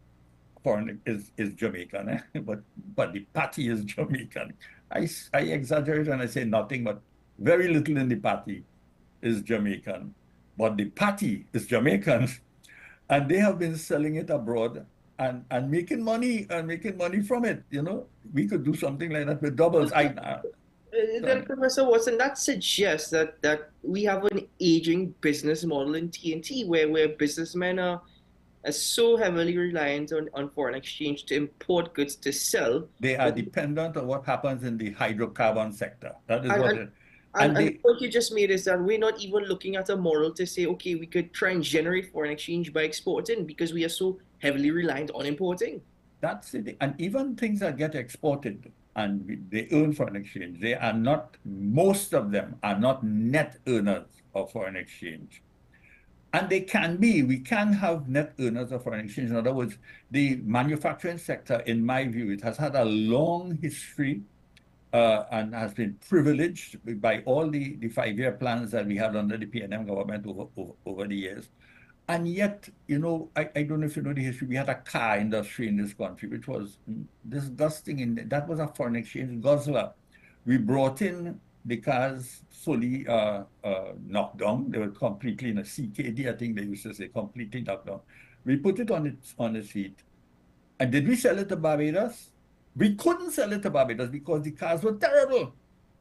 foreign, is Jamaican, but the patty is Jamaican. I exaggerate when I say nothing, but very little in the patty is Jamaican. But the patty is Jamaican. And they have been selling it abroad and making money from it. You know, we could do something like that with doubles.
Then, Professor Watson, that suggests that we have an aging business model in TNT where businessmen are so heavily reliant on foreign exchange to import goods to sell.
They are dependent on what happens in the hydrocarbon sector. That is what it.
And the point you just made is that we're not even looking at a model to say, okay, we could try and generate foreign exchange by exporting because we are so heavily reliant on importing.
That's it. And even things that get exported and they earn foreign exchange, they are not, most of them are not net earners of foreign exchange. And they can be, we can have net earners of foreign exchange. In other words, the manufacturing sector, in my view, it has had a long history and has been privileged by all the 5-year plans that we had under the PNM government over the years. And yet, you know, I don't know if you know the history, we had a car industry in this country, which was disgusting. That was a foreign exchange guzzler. We brought in the cars fully knocked down. They were completely in a CKD, I think they used to say, completely knocked down. We put it on its feet. And did we sell it to Barbados? We couldn't sell it to Barbados because the cars were terrible.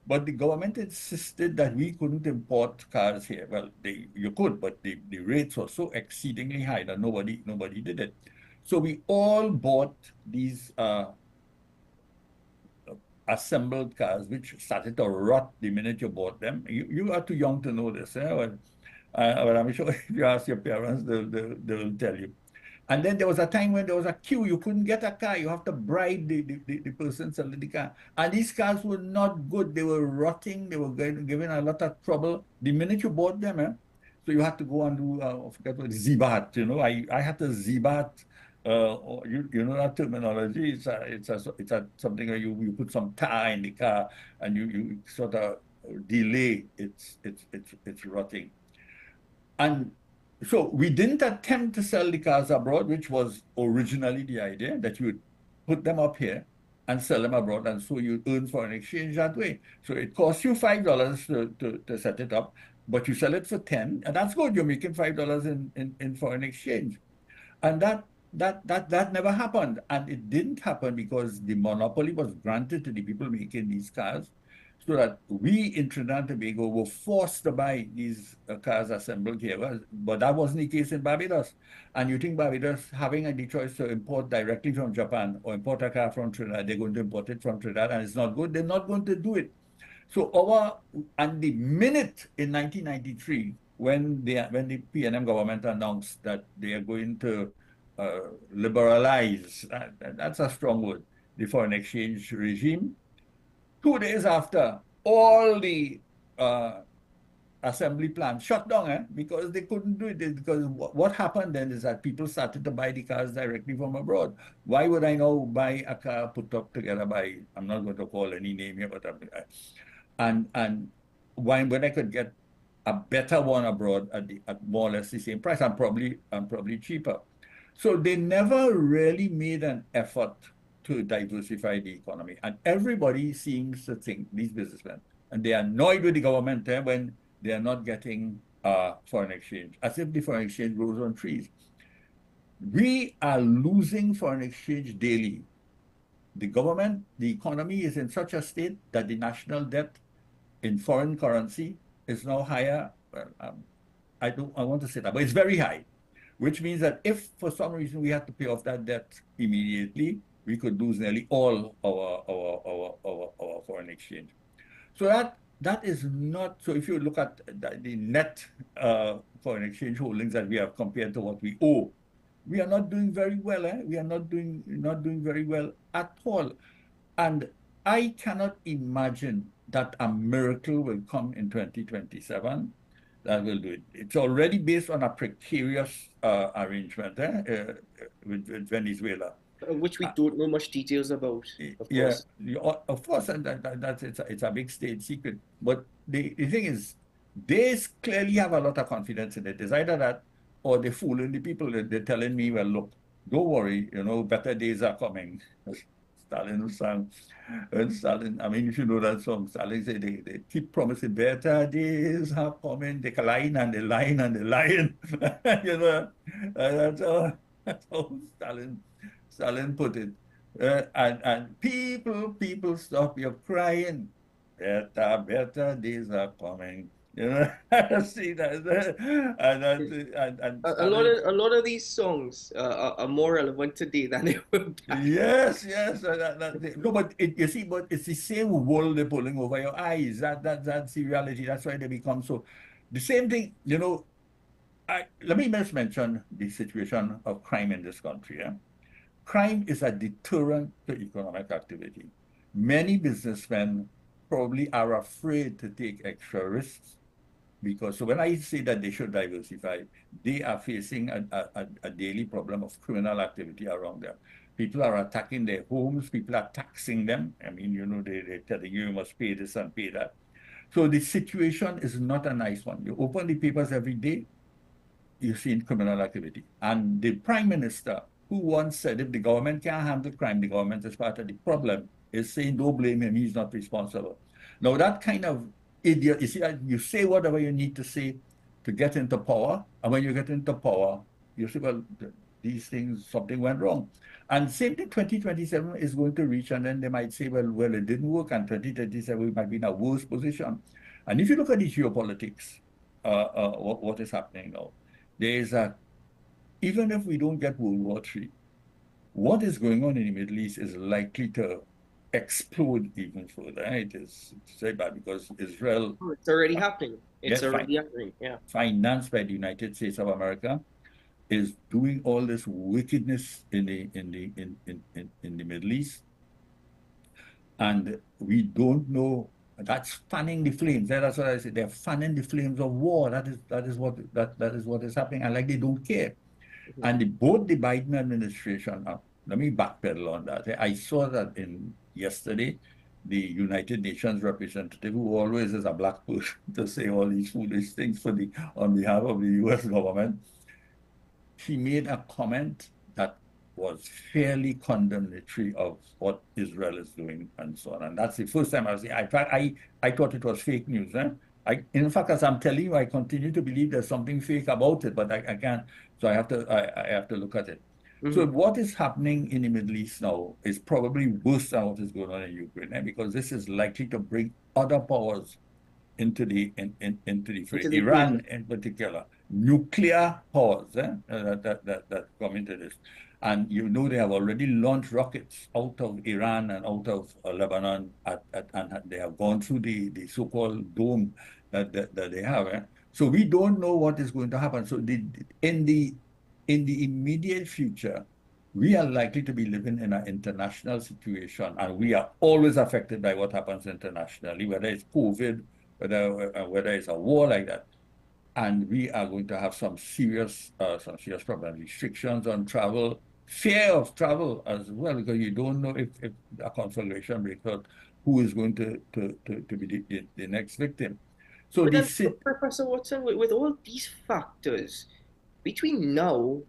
But the government insisted that we couldn't import cars here. Well, you could, but the rates were so exceedingly high that nobody did it. So we all bought these assembled cars, which started to rot the minute you bought them. You are too young to know this. But I'm sure if you ask your parents, they'll tell you. And then there was a time when there was a queue. You couldn't get a car. You have to bribe the person selling the car. And these cars were not good. They were rotting. They were giving a lot of trouble the minute you bought them. So you had to go and do, I forget what, Zibat. You know, I had to Zibat you know that terminology. It's a something where you put some tar in the car and you sort of delay its rotting. And so we didn't attempt to sell the cars abroad, which was originally the idea, that you would put them up here and sell them abroad, and so you earn foreign exchange that way. So it costs you $5 to set it up, but you sell it for 10, and that's good. You're making $5 in foreign exchange. And that never happened. And it didn't happen because the monopoly was granted to the people making these cars, so that we in Trinidad and Tobago were forced to buy these cars assembled here. But that wasn't the case in Barbados. And you think Barbados having the choice to import directly from Japan or import a car from Trinidad, they're going to import it from Trinidad, and it's not good. They're not going to do it. So and the minute in 1993, when the PNM government announced that they are going to liberalize, that's a strong word, the foreign exchange regime, 2 days after, all the assembly plants shut down because they couldn't do it. Because what happened then is that people started to buy the cars directly from abroad. Why would I now buy a car put up together by, I'm not going to call any name here, but and when I could get a better one abroad at more or less the same price, and probably cheaper. So they never really made an effort to diversify the economy. And everybody seems to think, these businessmen, and they are annoyed with the government when they are not getting foreign exchange, as if the foreign exchange grows on trees. We are losing foreign exchange daily. The government, the economy is in such a state that the national debt in foreign currency is now higher. I want to say that, but it's very high, which means that if for some reason we had to pay off that debt immediately, we could lose nearly all our foreign exchange. So that is not, so if you look at the net foreign exchange holdings that we have compared to what we owe, we are not doing very well. We are not doing very well at all. And I cannot imagine that a miracle will come in 2027 that will do it. It's already based on a precarious arrangement with Venezuela.
Which we don't know much details about, of course.
Yeah, of course, and it's a big state secret. But the thing is, they clearly have a lot of confidence in it. It's either that or they're fooling the people. They're telling me, well, look, don't worry, better days are coming. Stalin sang, and Stalin, I mean, if you know that song, Stalin said they keep promising better days are coming. They line and they line and they line. That's how Stalin put it. And people, stop your crying. Better days are coming. See that,
a lot of these songs are more relevant today than they were back.
Yes. No, but you see, but it's the same wool they're pulling over your eyes. That's the reality. That's why they become so. The same thing, let me just mention the situation of crime in this country. Crime is a deterrent to economic activity. Many businessmen probably are afraid to take extra risks, because so when I say that they should diversify, they are facing a daily problem of criminal activity around them. People are attacking their homes, people are taxing them. I mean, they're telling you must pay this and pay that. So the situation is not a nice one. You open the papers every day, you see criminal activity. And the Prime Minister, who once said, if the government can't handle crime, the government is part of the problem, is saying, don't blame him, he's not responsible. Now, that kind of idiot, you see, you say whatever you need to say to get into power, and when you get into power, you say, well, these things, something went wrong. And same thing, 2027 is going to reach, and then they might say, well, it didn't work, and 2027 we might be in a worse position. And if you look at the geopolitics, what is happening now, there is even if we don't get World War III, what is going on in the Middle East is likely to explode even further. It's very bad because Israel...
Oh, it's already happening. It's already happening, yeah.
Financed by the United States of America, is doing all this wickedness in the Middle East. And we don't know, that's fanning the flames. That's what I said. They're fanning the flames of war. That is what is happening. And like they don't care. And both the Biden administration, let me backpedal on that. I saw that in yesterday, the United Nations representative, who always is a black person to say all these foolish things on behalf of the US government, she made a comment that was fairly condemnatory of what Israel is doing and so on. And that's the first time I was I thought it was fake news. In fact, as I'm telling you, I continue to believe there's something fake about it, but I can't. So I have to look at it. So what is happening in the Middle East now is probably worse than what is going on in Ukraine, because this is likely to bring other powers into the fray. Iran in particular, nuclear powers that come into this. And they have already launched rockets out of Iran and out of Lebanon, and they have gone through the so-called dome that they have. So we don't know what is going to happen. So in the immediate future, we are likely to be living in an international situation, and we are always affected by what happens internationally, whether it's COVID, whether it's a war like that. And we are going to have some serious problems, restrictions on travel, fear of travel as well, because you don't know if a conflagration breaks out, who is going to be the next victim. So
Professor Watson, with all these factors, between now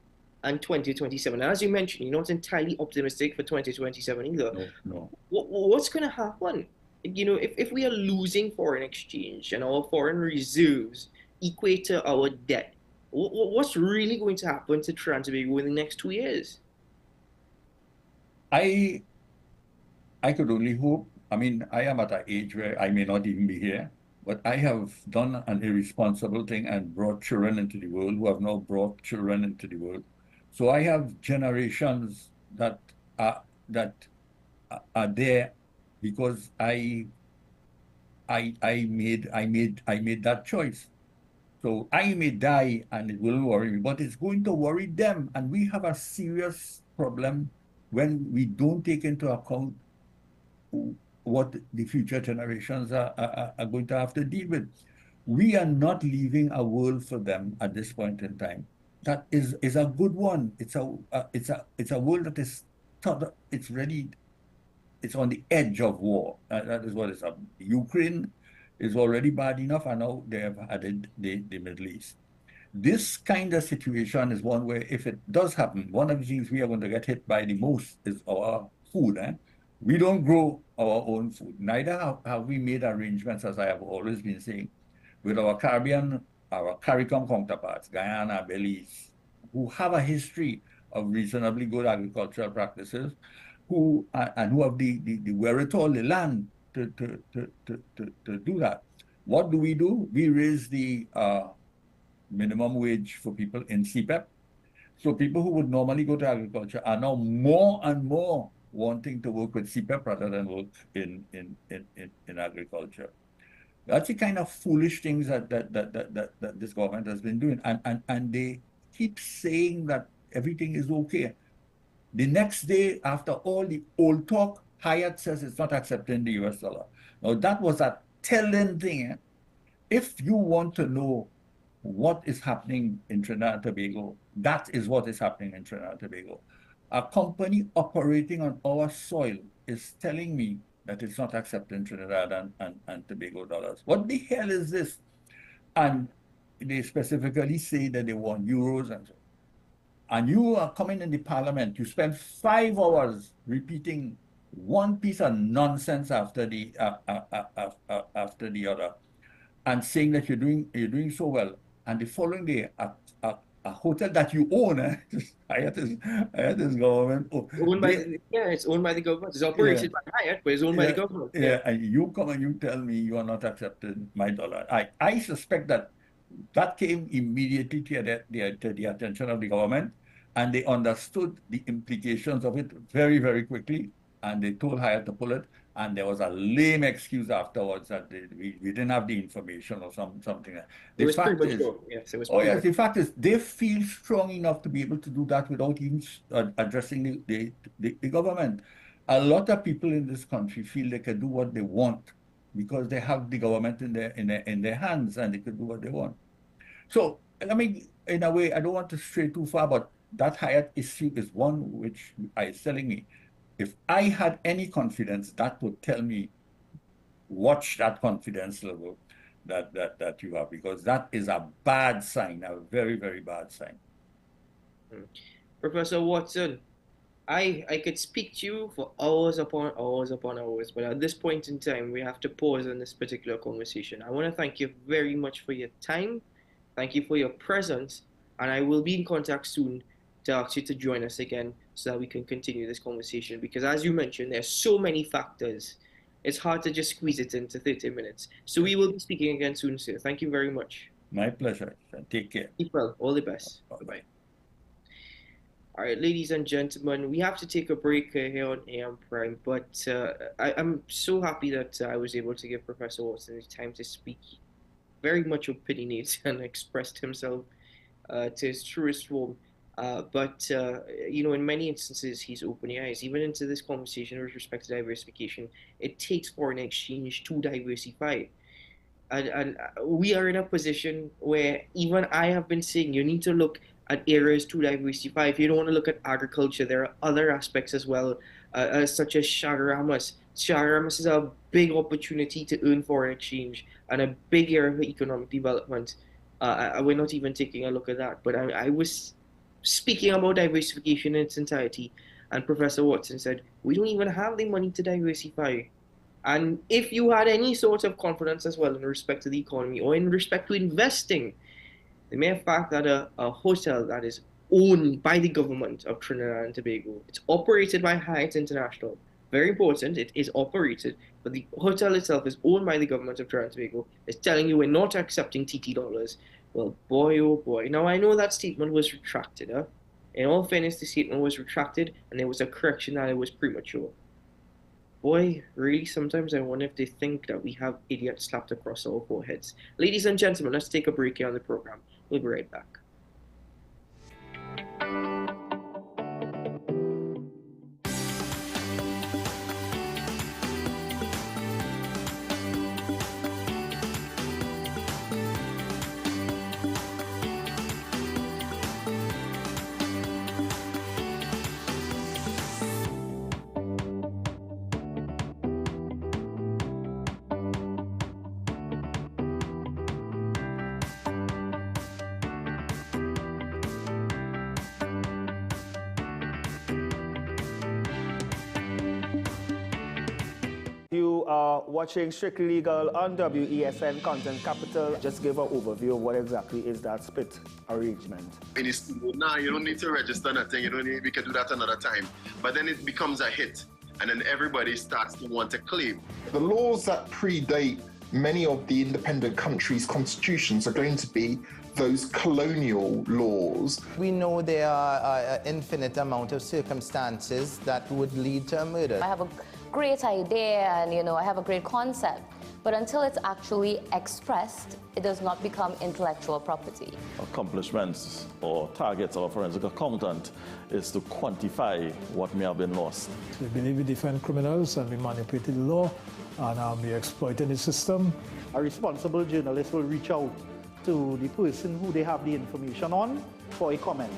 and 2027, and as you mentioned, you're not entirely optimistic for 2027 either.
No.
What's going to happen? If we are losing foreign exchange and our foreign reserves equate to our debt, what's really going to happen to Trinidad and Tobago in the next 2 years?
I could only hope. I mean, I am at an age where I may not even be here, but I have done an irresponsible thing and brought children into the world who have now brought children into the world. So I have generations that are there because I made that choice. So I may die and it will worry me, but it's going to worry them. And we have a serious problem when we don't take into account what the future generations are going to have to deal with. We are not leaving a world for them at this point in time. That is a good one. It's a world that is it's ready. It's on the edge of war. That is what it's up. Ukraine is already bad enough, and now they have added the Middle East. This kind of situation is one where, if it does happen, one of the things we are going to get hit by the most is our food. We don't grow our own food. Neither have we made arrangements, as I have always been saying, with our CARICOM counterparts, Guyana, Belize, who have a history of reasonably good agricultural practices, who have the wherewithal, the land to do that. What do? We raise the minimum wage for people in CPEP. So people who would normally go to agriculture are now more and more wanting to work with CPEP rather than work in agriculture. That's the kind of foolish things that this government has been doing. And they keep saying that everything is okay. The next day, after all the old talk, Hyatt says it's not accepting the US dollar. Now, that was a telling thing. If you want to know what is happening in Trinidad and Tobago, that is what is happening in Trinidad and Tobago. A company operating on our soil is telling me that it's not accepting Trinidad and Tobago dollars. What the hell is this? And they specifically say that they want euros and so. And you are coming in the parliament, you spend 5 hours repeating one piece of nonsense after the other, and saying that you're doing so well. And the following day, a hotel that you own, Hyatt is government.
It's owned by the government. It's operated by Hyatt, but it's owned by the government.
And you come and you tell me you are not accepting my dollar. I suspect that came immediately to the attention of the government, and they understood the implications of it very, very quickly, and they told Hyatt to pull it. And there was a lame excuse afterwards that we didn't have the information or something.
It was premature. Yes, it was premature.
The fact is, they feel strong enough to be able to do that without even addressing the government. A lot of people in this country feel they can do what they want because they have the government in their hands, and they can do what they want. So, I mean, in a way, I don't want to stray too far, but that Hyatt issue is one which is telling me, if I had any confidence, that would tell me, watch that confidence level that you have, because that is a bad sign, a very, very bad sign.
Professor Watson, I could speak to you for hours upon hours, but at this point in time, we have to pause on this particular conversation. I want to thank you very much for your time. Thank you for your presence, and I will be in contact soon to ask you to join us again so that we can continue this conversation, because as you mentioned, there's so many factors. It's hard to just squeeze it into 30 minutes. So we will be speaking again soon, sir. Thank you very much.
My pleasure. Take care.
Keep well. All the best. Bye-bye. All right, ladies and gentlemen, we have to take a break here on AM Prime, but I'm so happy that I was able to give Professor Watson his time to speak. Very much opinionated and expressed himself to his truest form. But in many instances, he's opening eyes. Even into this conversation with respect to diversification, it takes foreign exchange to diversify. And we are in a position where even I have been saying you need to look at areas to diversify. If you don't want to look at agriculture, there are other aspects as well, such as Shagaramas. Shagaramas is a big opportunity to earn foreign exchange and a big area of economic development. We're not even taking a look at that. But I was speaking about diversification in its entirety, and Professor Watson said, we don't even have the money to diversify. And if you had any sort of confidence as well in respect to the economy or in respect to investing, the mere fact that a hotel that is owned by the government of Trinidad and Tobago, it's operated by Hyatt International, very important, it is operated, but the hotel itself is owned by the government of Trinidad and Tobago, is telling you we're not accepting TT dollars. Well, boy, oh boy. Now, I know that statement was retracted. In all fairness, the statement was retracted, and there was a correction that it was premature. Boy, really, sometimes I wonder if they think that we have idiots slapped across our foreheads. Ladies and gentlemen, let's take a break here on the program. We'll be right back.
You are watching Strictly Legal on WESN Content Capital. Just give an overview of what exactly is that split arrangement.
Now you don't need to register nothing. You don't need. We can do that another time. But then it becomes a hit, and then everybody starts to want to claim.
The laws that predate many of the independent countries' constitutions are going to be those colonial laws.
We know there are an infinite amount of circumstances that would lead to a murder.
I have a great idea and I have a great concept, but until it's actually expressed, it does not become intellectual property.
Accomplishments or targets of a forensic accountant is to quantify what may have been lost.
We believe we defend criminals and we manipulated the law and we exploited the system.
A responsible journalist will reach out to the person who they have the information on for a comment.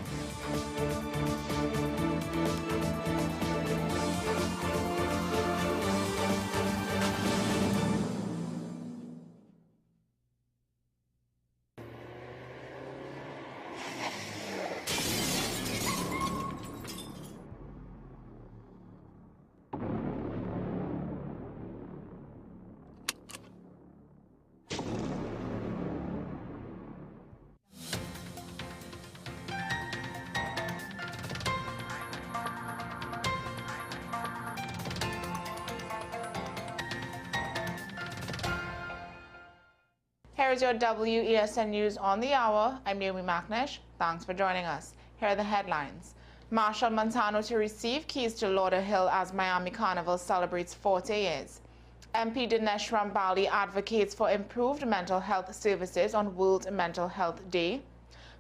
Here is your WESN News on the Hour. I'm Naomi McNish. Thanks for joining us. Here are the headlines. Marshall Montano to receive keys to Lauderhill as Miami Carnival celebrates 40 years. MP Dinesh Rambali advocates for improved mental health services on World Mental Health Day.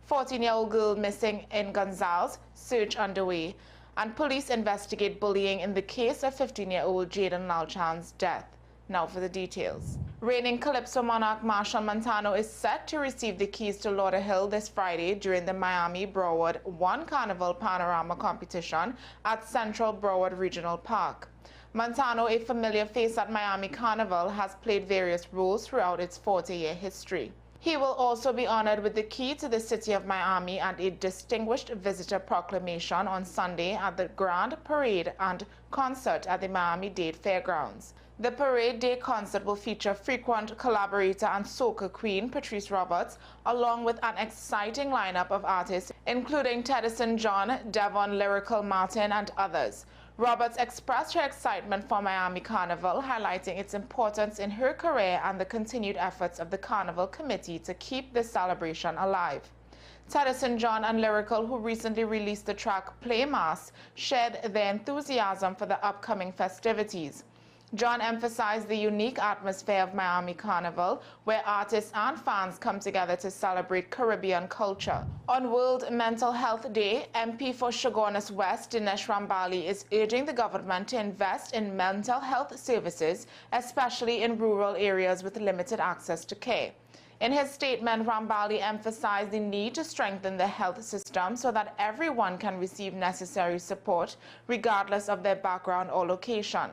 14-year-old girl missing in Gonzales, search underway. And police investigate bullying in the case of 15-year-old Jaden Lalchan's death. Now for the details. Reigning Calypso monarch Machel Montano is set to receive the keys to Lauderhill this Friday during the Miami Broward One Carnival Panorama competition at Central Broward Regional Park. Montano, a familiar face at Miami Carnival, has played various roles throughout its 40-year history. He will also be honored with the key to the city of Miami and a Distinguished Visitor Proclamation on Sunday at the Grand Parade and Concert at the Miami-Dade Fairgrounds. The Parade Day concert will feature frequent collaborator and soca queen Patrice Roberts, along with an exciting lineup of artists, including Teddyson John, Devon Lyrical Martin, and others. Roberts expressed her excitement for Miami Carnival, highlighting its importance in her career and the continued efforts of the Carnival Committee to keep this celebration alive. Teddyson John and Lyrical, who recently released the track Play Mass, shared their enthusiasm for the upcoming festivities. John emphasized the unique atmosphere of Miami Carnival, where artists and fans come together to celebrate Caribbean culture. On World Mental Health Day, MP for Shogunas West, Dinesh Rambali, is urging the government to invest in mental health services, especially in rural areas with limited access to care. In his statement, Rambali emphasized the need to strengthen the health system so that everyone can receive necessary support, regardless of their background or location.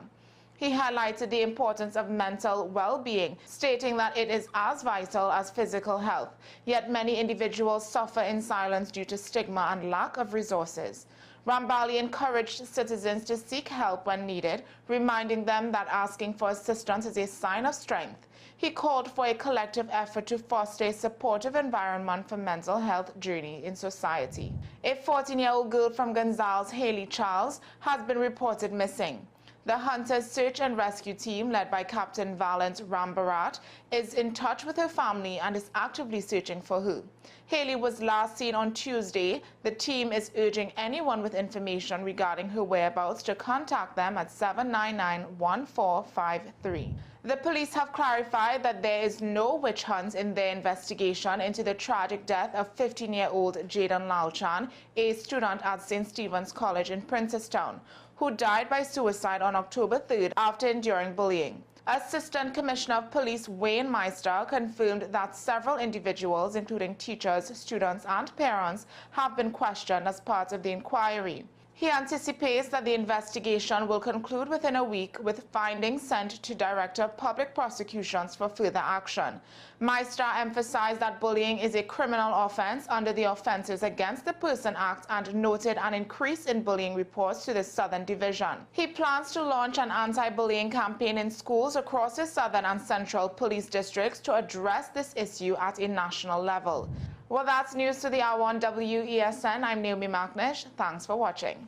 He highlighted the importance of mental well-being, stating that it is as vital as physical health, yet many individuals suffer in silence due to stigma and lack of resources. Rambali encouraged citizens to seek help when needed, reminding them that asking for assistance is a sign of strength. He called for a collective effort to foster a supportive environment for mental health journey in society. A 14-year-old girl from Gonzales, Haley Charles, has been reported missing. The Hunters Search and Rescue Team, led by Captain Valent Rambarat, is in touch with her family and is actively searching for her. Haley was last seen on Tuesday. The team is urging anyone with information regarding her whereabouts to contact them at 799-1453. The police have clarified that there is no witch hunt in their investigation into the tragic death of 15-year-old Jaden Lalchan, a student at St. Stephen's College in Princestown, who died by suicide on October 3rd after enduring bullying. Assistant Commissioner of Police Wayne Meister confirmed that several individuals, including teachers, students, and parents, have been questioned as part of the inquiry. He anticipates that the investigation will conclude within a week, with findings sent to Director of Public Prosecutions for further action. Meister emphasized that bullying is a criminal offense under the Offenses Against the Person Act and noted an increase in bullying reports to the Southern Division. He plans to launch an anti-bullying campaign in schools across the Southern and Central police districts to address this issue at a national level. Well, that's news to the hour on WESN. I'm Naomi Macnish. Thanks for watching.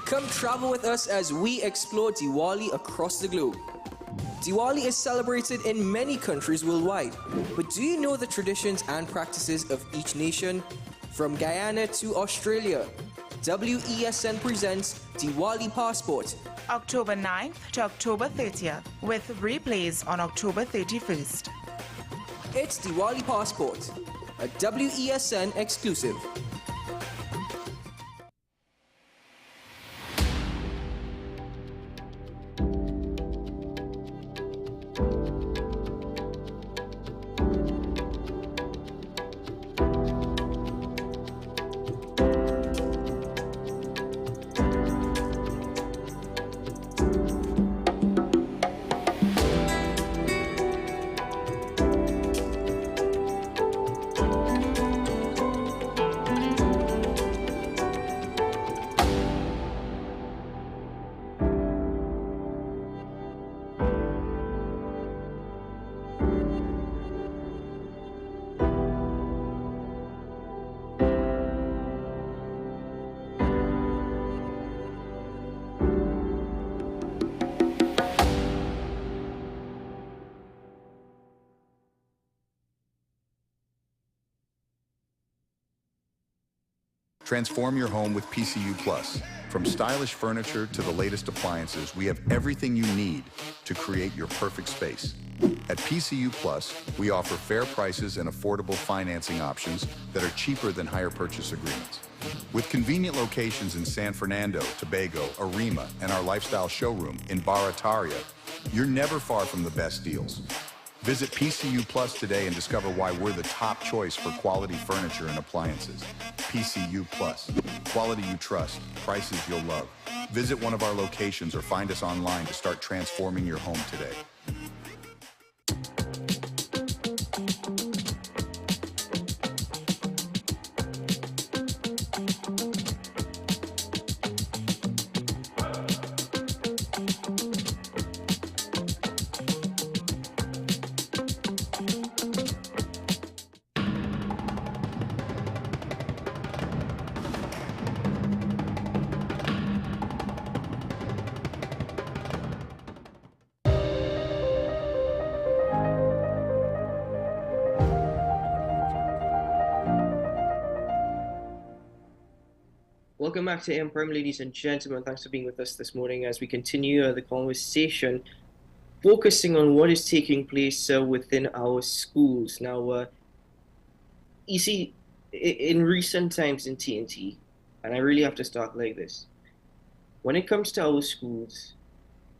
Come travel with us as we explore Diwali across the globe. Diwali is celebrated in many countries worldwide, but do you know the traditions and practices of each nation? From Guyana to Australia, WESN presents Diwali Passport,
October 9th to October 30th, with replays on October 31st.
It's Diwali Passport, a WESN exclusive.
Transform your home with PCU Plus. From stylish furniture to the latest appliances, we have everything you need to create your perfect space. At PCU Plus, we offer fair prices and affordable financing options that are cheaper than hire purchase agreements. With convenient locations in San Fernando, Tobago, Arima, and our lifestyle showroom in Barataria, you're never far from the best deals. Visit PCU Plus today and discover why we're the top choice for quality furniture and appliances. PCU Plus, quality you trust, prices you'll love. Visit one of our locations or find us online to start transforming your home today.
Welcome back to AM Prime, ladies and gentlemen. Thanks for being with us this morning as we continue the conversation, focusing on what is taking place within our schools. Now, you see, in recent times in TNT, and I really have to start like this, when it comes to our schools,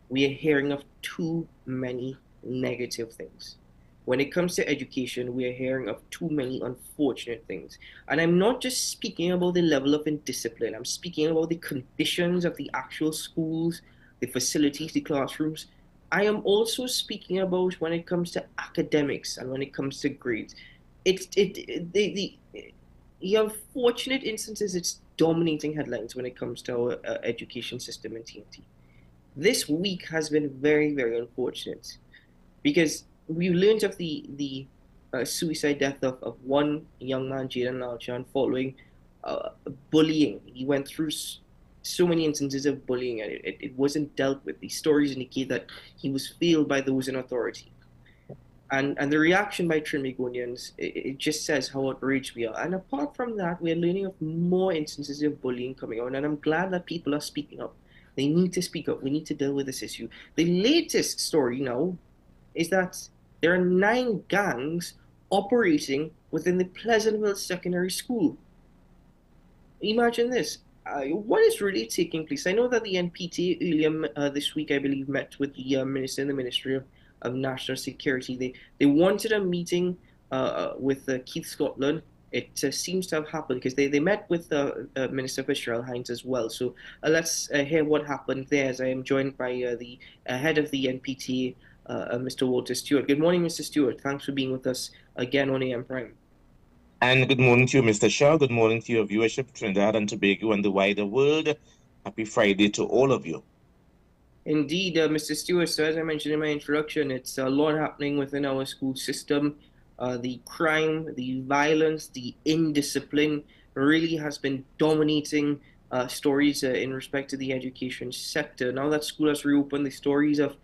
we are hearing of too many negative things. When it comes to education, we are hearing of too many unfortunate things. And I'm not just speaking about the level of indiscipline. I'm speaking about the conditions of the actual schools, the facilities, the classrooms. I am also speaking about when it comes to academics and when it comes to grades. The unfortunate instances, it's dominating headlines when it comes to our education system in TNT. This week has been very, very unfortunate because we learned of the suicide death of one young man, Jaden Lalchan, following bullying. He went through so many instances of bullying and it wasn't dealt with. The stories indicate that he was failed by those in authority. And the reaction by Trinbagonians, it just says how outraged we are. And apart from that, we're learning of more instances of bullying coming on, and I'm glad that people are speaking up. They need to speak up. We need to deal with this issue. The latest story now is that there are 9 gangs operating within the Pleasantville Secondary School. Imagine this. What is really taking place? I know that the NPT earlier this week, I believe, met with the minister in the Ministry of National Security. They wanted a meeting with Keith Scotland. It seems to have happened because they met with Minister Fitzgerald Hines as well. So let's hear what happened there, as I am joined by the head of the NPT, Mr. Walter Stewart. Good morning, Mr. Stewart. Thanks for being with us again on AM Prime.
And good morning to you, Mr. Shaw. Good morning to your viewership, Trinidad and Tobago and the wider world. Happy Friday to all of you.
Indeed, Mr. Stewart, so as I mentioned in my introduction, it's a lot happening within our school system. The crime, the violence, the indiscipline really has been dominating stories in respect to the education sector. Now that school has reopened, the stories of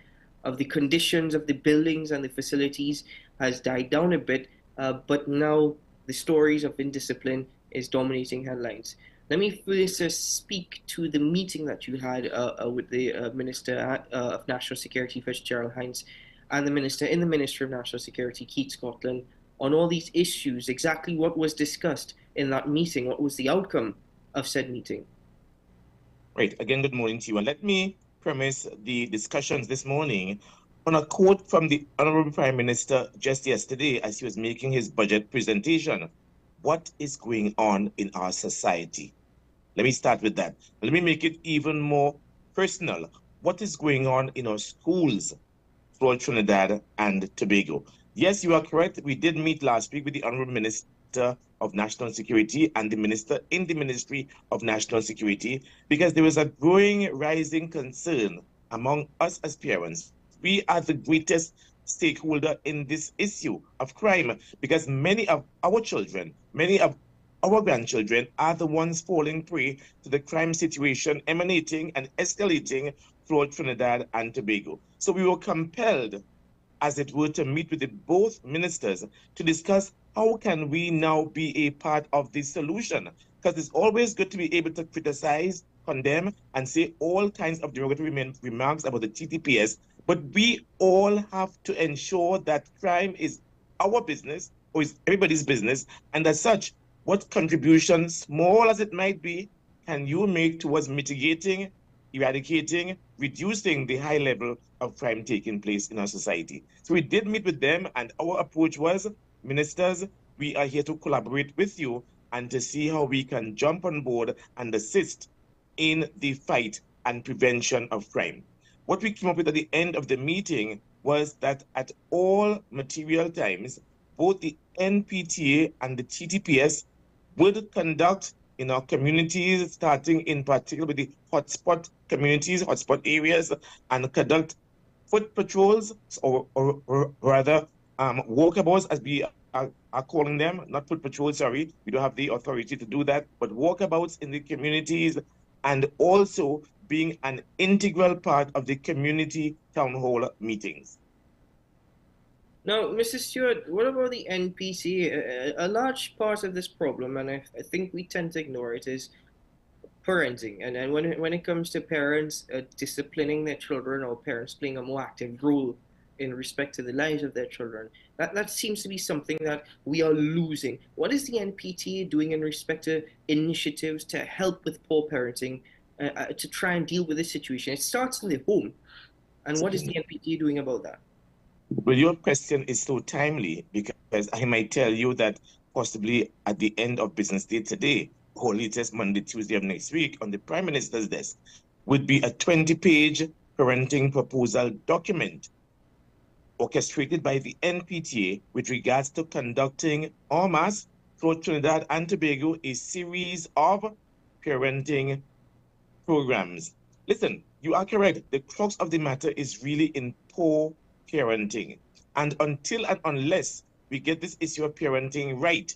the conditions of the buildings and the facilities has died down a bit, but now the stories of indiscipline is dominating headlines. Let me first speak to the meeting that you had with the Minister of National Security, Fitzgerald Hines, and the Minister in the Ministry of National Security, Keith Scotland, on all these issues. Exactly what was discussed in that meeting? What was the outcome of said meeting?
Right. Again, good morning to you. And let me premise the discussions this morning on a quote from the Honorable Prime Minister just yesterday as he was making his budget presentation. What is going on in our society? Let me start with that. Let me make it even more personal. What is going on in our schools throughout Trinidad and Tobago? Yes, you are correct. We did meet last week with the Honorable Minister of National Security and the Minister in the Ministry of National Security, because there was a growing, rising concern among us as parents. We are the greatest stakeholder in this issue of crime, because many of our children, many of our grandchildren are the ones falling prey to the crime situation emanating and escalating throughout Trinidad and Tobago. So we were compelled, as it were, to meet with both ministers to discuss how can we now be a part of the solution. Because it's always good to be able to criticize, condemn, and say all kinds of derogatory remarks about the TTPS, But we all have to ensure that crime is our business or is everybody's business. And as such, what contribution, small as it might be, can you make towards mitigating, eradicating, reducing the high level of crime taking place in our society? So we did meet with them, and our approach was, ministers, we are here to collaborate with you and to see how we can jump on board and assist in the fight and prevention of crime. What we came up with at the end of the meeting was that at all material times, both the NPTA and the TTPS would conduct in our communities, starting in particular with the hotspot communities, hotspot areas, and conduct foot patrols, or rather walkabouts, as we are calling them, not foot patrols, sorry, we don't have the authority to do that, but walkabouts in the communities, and also being an integral part of the community town hall meetings.
Now, Mr. Stewart, what about the NPC? A large part of this problem, and I think we tend to ignore it, is parenting. And when it comes to parents disciplining their children, or parents playing a more active role in respect to the lives of their children, that seems to be something that we are losing. What is the NPTA doing in respect to initiatives to help with poor parenting, to try and deal with this situation? It starts in the home. And what is the NPTA doing about that?
Well, your question is so timely, because I might tell you that possibly at the end of business day today, or latest Monday, Tuesday of next week, on the Prime Minister's desk, would be a 20-page parenting proposal document orchestrated by the NPTA with regards to conducting en masse throughout Trinidad and Tobago a series of parenting programs. Listen, you are correct. The crux of the matter is really in poor parenting. And until and unless we get this issue of parenting right,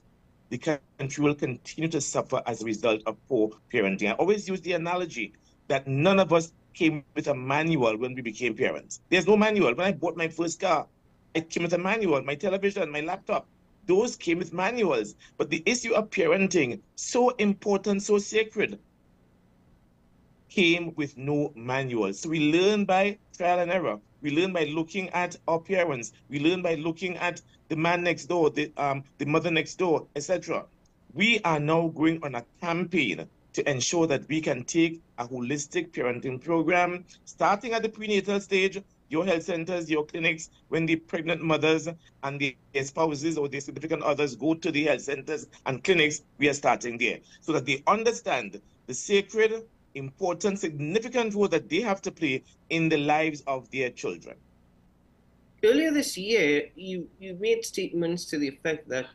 the country will continue to suffer as a result of poor parenting. I always use the analogy that none of us came with a manual when we became parents. There's no manual. When I bought my first car, it came with a manual. My television, my laptop, those came with manuals. But the issue of parenting, so important, so sacred, came with no manual. So we learn by trial and error. We learn by looking at our parents. We learn by looking at the man next door, the mother next door, etc. We are now going on a campaign to ensure that we can take a holistic parenting program, starting at the prenatal stage, your health centers, your clinics, when the pregnant mothers and their spouses or their significant others go to the health centers and clinics, we are starting there, so that they understand the sacred, important, significant role that they have to play in the lives of their children.
Earlier this year, you made statements to the effect that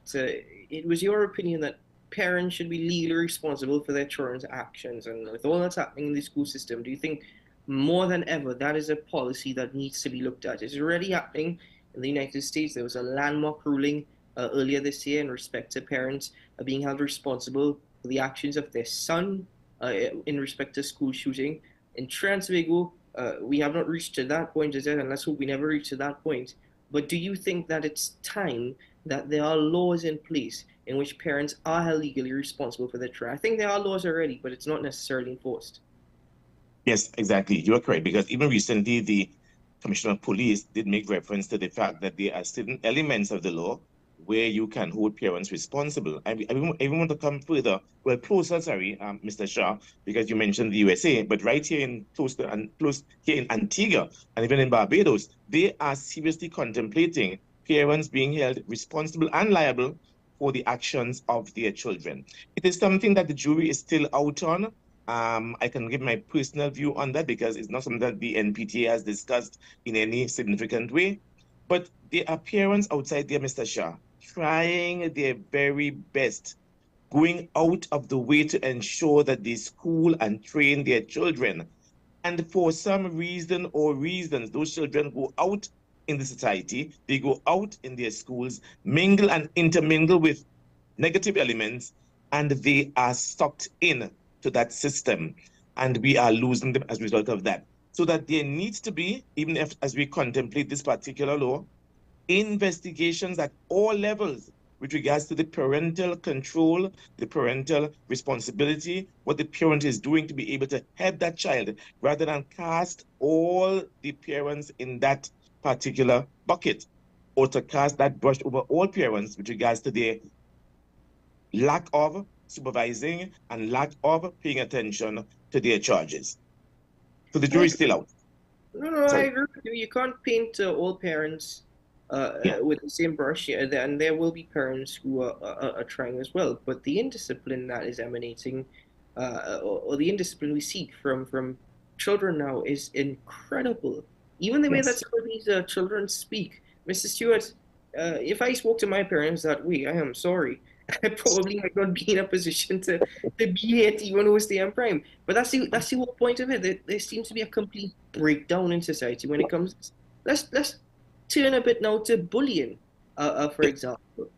it was your opinion that parents should be legally responsible for their children's actions. And with all that's happening in the school system, do you think more than ever that is a policy that needs to be looked at? It's already happening in the United States. There was a landmark ruling earlier this year in respect to parents being held responsible for the actions of their son in respect to school shooting. In Trinidad and Tobago, we have not reached to that point as yet, and let's hope we never reach to that point. But do you think that it's time that there are laws in place in which parents are held legally responsible for their children? I think there are laws already, but it's not necessarily enforced.
Yes, exactly. You're correct, because even recently the Commissioner of Police did make reference to the fact that there are certain elements of the law where you can hold parents responsible. I even want to come further, well, closer, sorry, Mr. Shah, because you mentioned the USA, but right here in close here in Antigua and even in Barbados, they are seriously contemplating parents being held responsible and liable for the actions of their children. It is something that the jury is still out on. I can give my personal view on that because it's not something that the NPTA has discussed in any significant way. But there are parents outside there, Mr. Shah, trying their very best, going out of the way to ensure that they school and train their children. And for some reason or reasons, those children go out in the society, they go out in their schools, mingle and intermingle with negative elements, and they are sucked in to that system. And we are losing them as a result of that. So that there needs to be, even if as we contemplate this particular law, investigations at all levels with regards to the parental control, the parental responsibility, what the parent is doing to be able to help that child, rather than cast all the parents in that particular bucket, or to cast that brush over all parents with regards to their lack of supervising and lack of paying attention to their charges. So the jury's still out.
No, I
Sorry.
agree with you. You can't paint all parents with the same brush, and there will be parents who are trying as well. But the indiscipline that is emanating, or the indiscipline we seek from children now is incredible. Even the way that some of these children speak. Mr. Stewart, if I spoke to my parents that way, I am sorry. I probably might not be in a position to be here to even host the M Prime. But that's the whole point of it. There seems to be a complete breakdown in society when it comes. Let's turn a bit now to bullying, for example.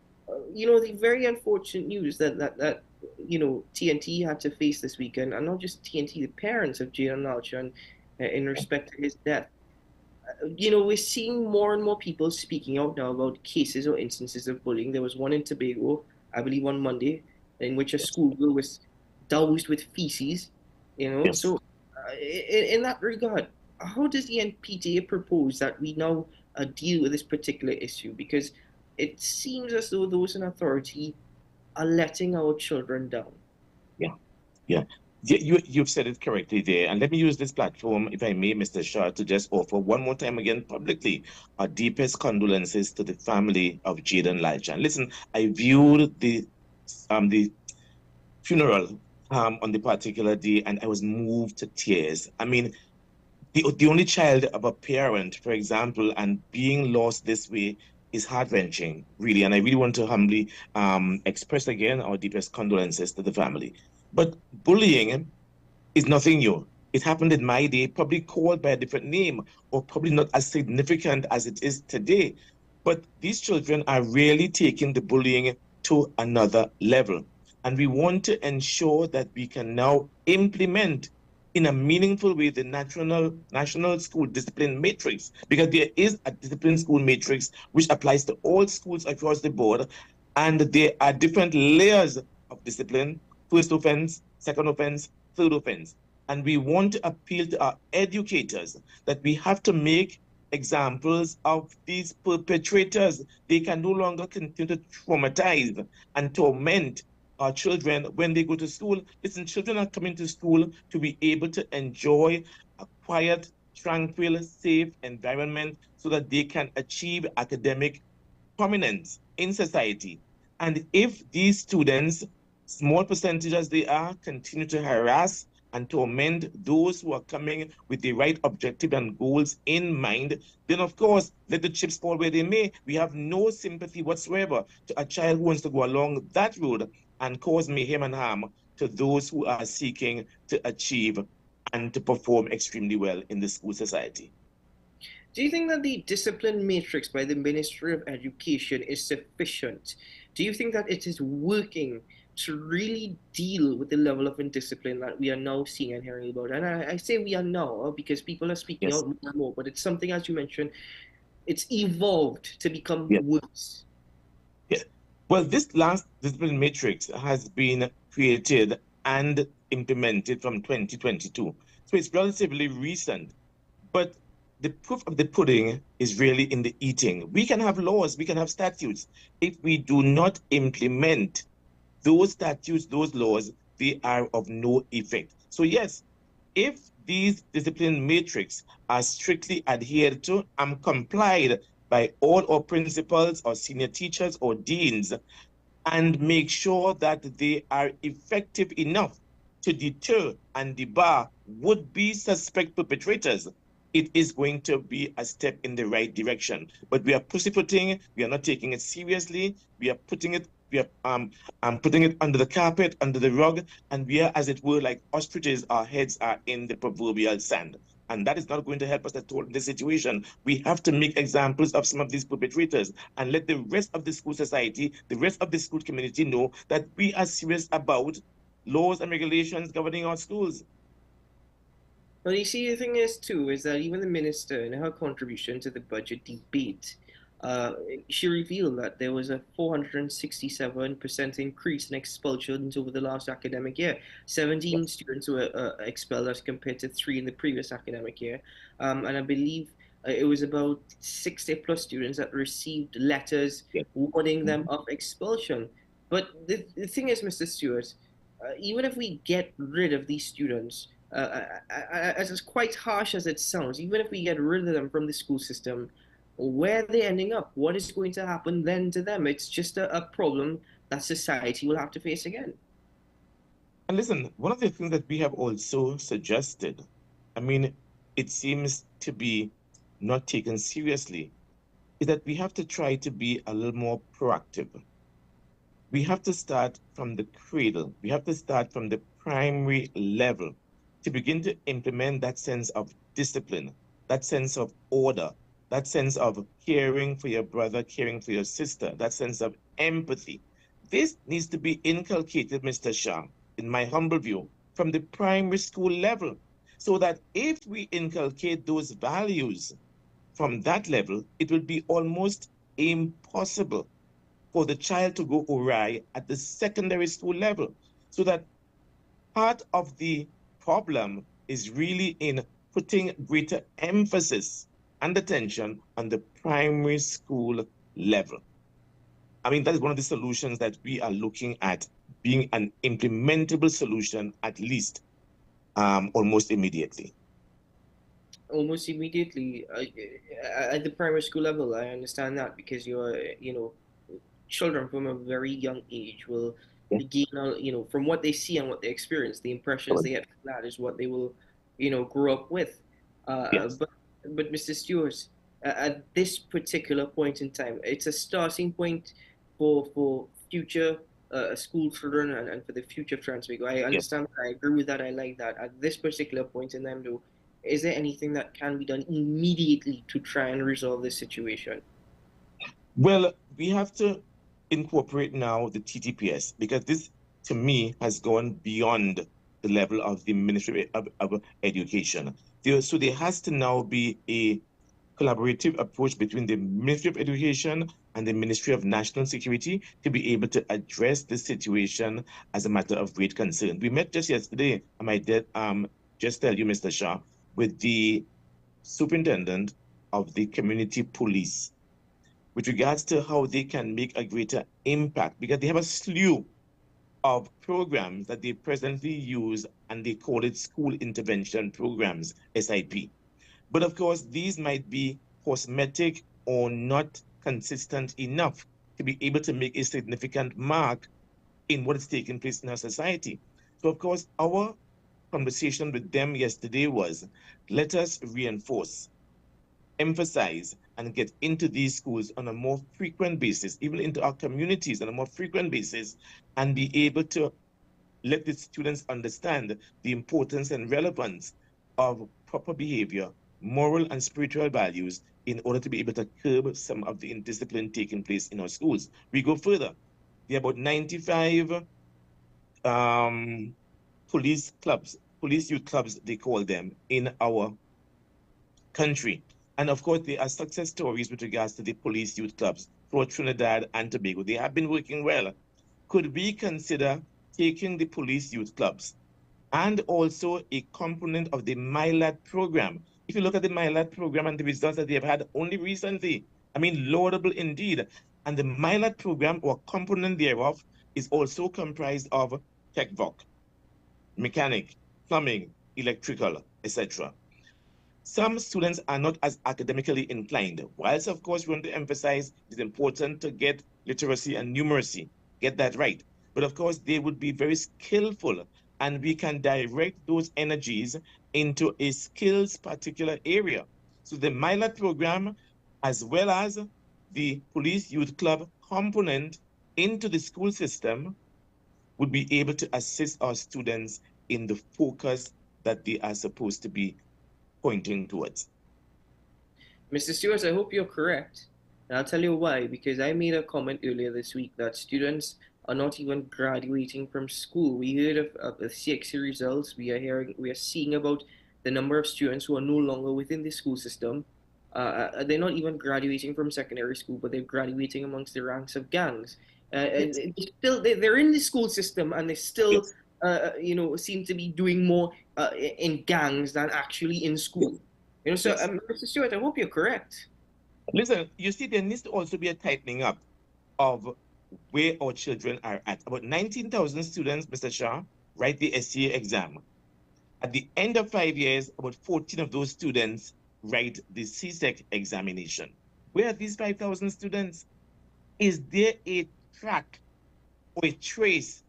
The very unfortunate news that TNT had to face this weekend, and not just TNT, the parents of Jayden Lalcha, in respect to his death. We're seeing more and more people speaking out now about cases or instances of bullying. There was one in Tobago, I believe on Monday, in which a schoolgirl was doused with feces. So in that regard, how does the NPTA propose that we now deal with this particular issue? Because it seems as though those in authority are letting our children down.
Yeah, you've said it correctly there. And let me use this platform, if I may, Mr. Shah, to just offer one more time again publicly our deepest condolences to the family of Jayden Lalcha. Listen, I viewed the funeral on the particular day, and I was moved to tears. I mean, the only child of a parent, for example, and being lost this way is heart-wrenching, really. And I really want to humbly express again our deepest condolences to the family. But bullying is nothing new. It happened in my day, probably called by a different name, or probably not as significant as it is today. But these children are really taking the bullying to another level. And we want to ensure that we can now implement in a meaningful way the national school discipline matrix, because there is a discipline school matrix which applies to all schools across the board, and there are different layers of discipline: first offense, second offense, third offense. And we want to appeal to our educators that we have to make examples of these perpetrators. They can no longer continue to traumatize and torment our children when they go to school. Listen, children are coming to school to be able to enjoy a quiet, tranquil, safe environment so that they can achieve academic prominence in society. And if these students, small percentage as they are, continue to harass and torment those who are coming with the right objective and goals in mind, then of course, let the chips fall where they may. We have no sympathy whatsoever to a child who wants to go along that road and cause mayhem and harm to those who are seeking to achieve and to perform extremely well in the school society.
Do you think that the discipline matrix by the Ministry of Education is sufficient? Do you think that it is working to really deal with the level of indiscipline that we are now seeing and hearing about? And I say we are now because people are speaking out more and more, but it's something, as you mentioned, it's evolved to become worse.
Yeah. Well, this last discipline matrix has been created and implemented from 2022. So it's relatively recent. But the proof of the pudding is really in the eating. We can have laws, we can have statutes. If we do not implement those statutes, those laws, they are of no effect. So yes, if these discipline matrix are strictly adhered to and complied by all our principals or senior teachers or deans, and make sure that they are effective enough to deter and debar would-be suspect perpetrators, it is going to be a step in the right direction. But we are pussyfooting, we are not taking it seriously, we are putting it putting it under the carpet, under the rug, and we are, as it were, like ostriches, our heads are in the proverbial sand. And that is not going to help us at all in this situation. We have to make examples of some of these perpetrators and let the rest of the school society, the rest of the school community know that we are serious about laws and regulations governing our schools.
Well, you see, the thing is, too, is that even the minister, in her contribution to the budget debate, she revealed that there was a 467% increase in expulsions over the last academic year. 17 students were expelled as compared to 3 in the previous academic year. And I believe it was about 60 plus students that received letters warning them of expulsion. But the thing is, Mr. Stewart, even if we get rid of these students, as quite harsh as it sounds, even if we get rid of them from the school system, where they're ending up, what is going to happen then to them? It's just a problem that society will have to face again.
And listen, one of the things that we have also suggested, I mean, it seems to be not taken seriously, is that we have to try to be a little more proactive. We have to start from the cradle. We have to start from the primary level to begin to implement that sense of discipline, that sense of order, that sense of caring for your brother, caring for your sister, that sense of empathy. This needs to be inculcated, Mr. Shah, in my humble view, from the primary school level, so that if we inculcate those values from that level, it will be almost impossible for the child to go awry at the secondary school level. So that part of the problem is really in putting greater emphasis and attention on the primary school level. I mean, that is one of the solutions that we are looking at being an implementable solution, at least almost immediately.
Almost immediately at the primary school level, I understand that, because children from a very young age will begin, from what they see and what they experience, the impressions they get from that is what they will, grow up with. But Mr. Stewart, at this particular point in time, it's a starting point for future school children and for the future of Transmigo. I understand that, I agree with that, I like that. At this particular point in time, though, is there anything that can be done immediately to try and resolve this situation?
Well, we have to incorporate now the TTPS, because this, to me, has gone beyond the level of the Ministry of Education. So there has to now be a collaborative approach between the Ministry of Education and the Ministry of National Security to be able to address this situation as a matter of great concern. We met just yesterday, I might just tell you, Mr. Shah, with the superintendent of the community police with regards to how they can make a greater impact, because they have a slew of programs that they presently use, and they call it school intervention programs, SIP. But of course, these might be cosmetic or not consistent enough to be able to make a significant mark in what is taking place in our society. So of course, our conversation with them yesterday was, let us reinforce, emphasize, and get into these schools on a more frequent basis, even into our communities on a more frequent basis, and be able to let the students understand the importance and relevance of proper behavior, moral and spiritual values, in order to be able to curb some of the indiscipline taking place in our schools. We go further. There are about 95 police youth clubs, they call them, in our country. And of course, there are success stories with regards to the police youth clubs throughout Trinidad and Tobago. They have been working well. Could we consider taking the police youth clubs and also a component of the MyLad program? If you look at the MyLad program and the results that they have had only recently, I mean, laudable indeed. And the MyLad program, or component thereof, is also comprised of tech voc, mechanic, plumbing, electrical, etc. Some students are not as academically inclined. Whilst, of course, we want to emphasize it's important to get literacy and numeracy, get that right. But of course, they would be very skillful, and we can direct those energies into a skills particular area. So the MyLad program, as well as the police youth club component into the school system, would be able to assist our students in the focus that they are supposed to be pointing towards.
Mr. Stewart, I hope you're correct. And I'll tell you why, because I made a comment earlier this week that students are not even graduating from school. We heard of the CXC results. We are seeing about the number of students who are no longer within the school system. They're not even graduating from secondary school, but they're graduating amongst the ranks of gangs. They're in the school system, and they still, seem to be doing more in gangs than actually in school. So, Mr. Stewart, I hope you're correct.
Listen, you see, there needs to also be a tightening up of where our children are at. About 19,000 students, Mr. Shah, write the SCA exam. At the end of 5 years, about 14 of those students write the CSEC examination. Where are these 5,000 students? Is there a track or a trace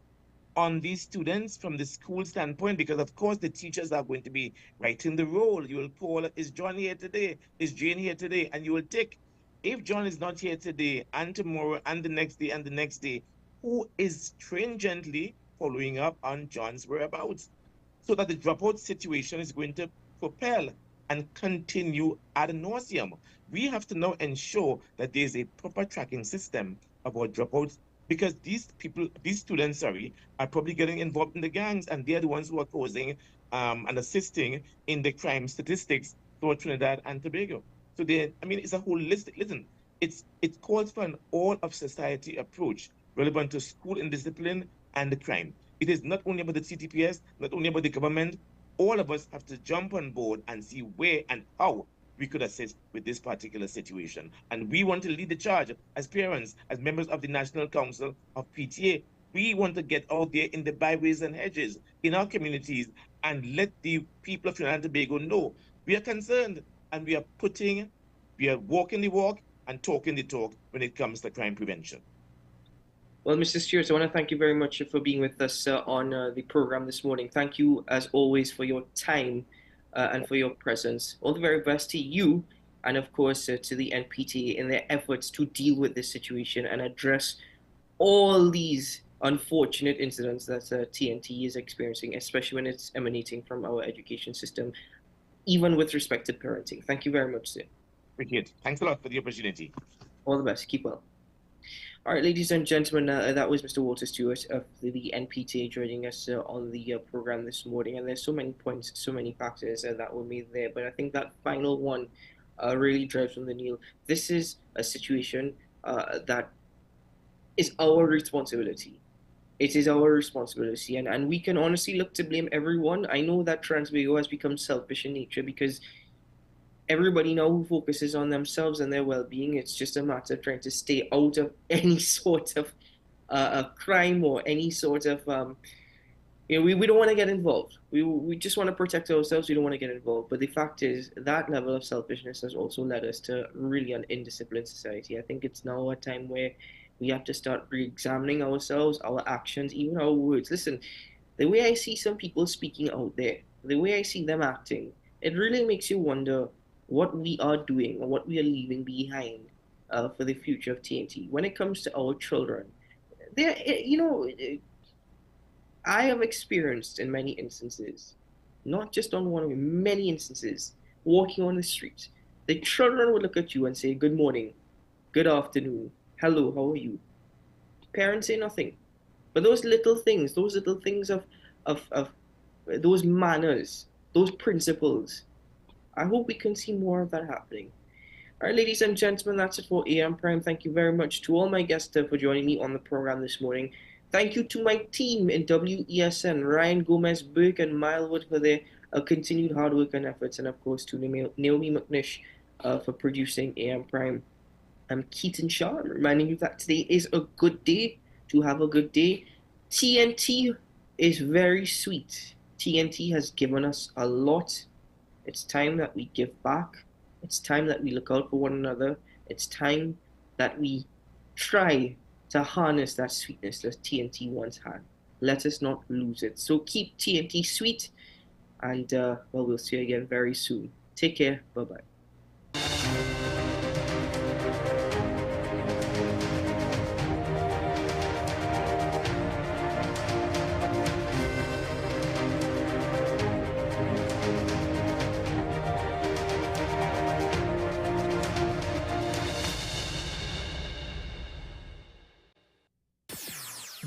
on these students from the school standpoint? Because of course the teachers are going to be writing the roll. You will call, is John here today? Is Jane here today? And you will take, if John is not here today and tomorrow and the next day and the next day, who is stringently following up on John's whereabouts? So that the dropout situation is going to propel and continue ad nauseum. We have to now ensure that there's a proper tracking system about dropouts, because these students, are probably getting involved in the gangs, and they're the ones who are causing and assisting in the crime statistics for Trinidad and Tobago. So it's a holistic, listen, it calls for an all of society approach relevant to school indiscipline and the crime. It is not only about the CTPS, not only about the government. All of us have to jump on board and see where and how we could assist with this particular situation. And we want to lead the charge as parents, as members of the National Council of PTA. We want to get out there in the byways and hedges in our communities and let the people of Trinidad and Tobago know we are concerned, and we are walking the walk and talking the talk when it comes to crime prevention.
Well, Mr. Stewart, I want to thank you very much for being with us on the program this morning. Thank you, as always, for your time and for your presence. All the very best to you and, of course, to the NPTA in their efforts to deal with this situation and address all these unfortunate incidents that TNT is experiencing, especially when it's emanating from our education system, even with respect to parenting. Thank you very much, sir.
Appreciate it. Thanks a lot for the opportunity.
All the best. Keep well. All right, ladies and gentlemen, that was Mr. Walter Stewart of the NPTA joining us on the program this morning. And there's so many points, so many factors that were made there. But I think that final one really drives from the nail. This is a situation that is our responsibility. It is our responsibility. And we can honestly look to blame everyone. I know that Transvago has become selfish in nature because everybody now who focuses on themselves and their well-being, it's just a matter of trying to stay out of any sort of crime or any sort of, we don't want to get involved. We just want to protect ourselves. We don't want to get involved. But the fact is that level of selfishness has also led us to really an indisciplined society. I think it's now a time where we have to start re-examining ourselves, our actions, even our words. Listen, the way I see some people speaking out there, the way I see them acting, it really makes you wonder what we are doing or what we are leaving behind for the future of TNT. When it comes to our children, I have experienced in many instances, not just on one, in many instances, walking on the street, the children would look at you and say, good morning, good afternoon, hello, how are you? Parents say nothing. But those little things of those manners, those principles, I hope we can see more of that happening. All right, ladies and gentlemen, that's it for AM Prime. Thank you very much to all my guests for joining me on the program this morning. Thank you to my team in WESN, Ryan Gomez, Burke, and Milewood for their continued hard work and efforts, and of course to Naomi McNish for producing AM Prime. I'm Keaton Shaw, reminding you that today is a good day to have a good day. TNT is very sweet. TNT has given us a lot. It's time that we give back. It's time that we look out for one another. It's time that we try to harness that sweetness that TNT once had. Let us not lose it. So keep TNT sweet, and we'll see you again very soon. Take care. Bye-bye.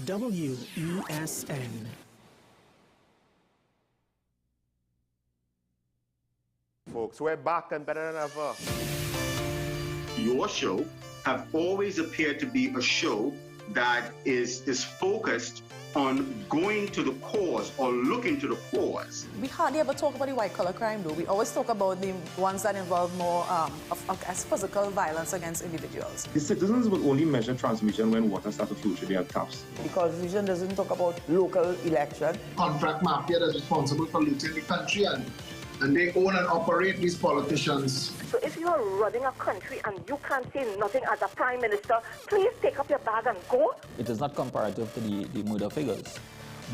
WESN.
Folks, we're back and better than ever.
Your show have always appeared to be a show that is focused on going to the cause or looking to the cause.
We hardly ever talk about the white-collar crime, though. We always talk about the ones that involve more as physical violence against individuals.
The citizens will only measure transmission when water starts to flow through their taps.
The Constitution doesn't talk about local election.
Contract mafia that's responsible for looting the country, and they own and operate these politicians.
So if you are running a country and you can't say nothing as a prime minister, please take up your bag and go.
It is not comparative to the murder figures.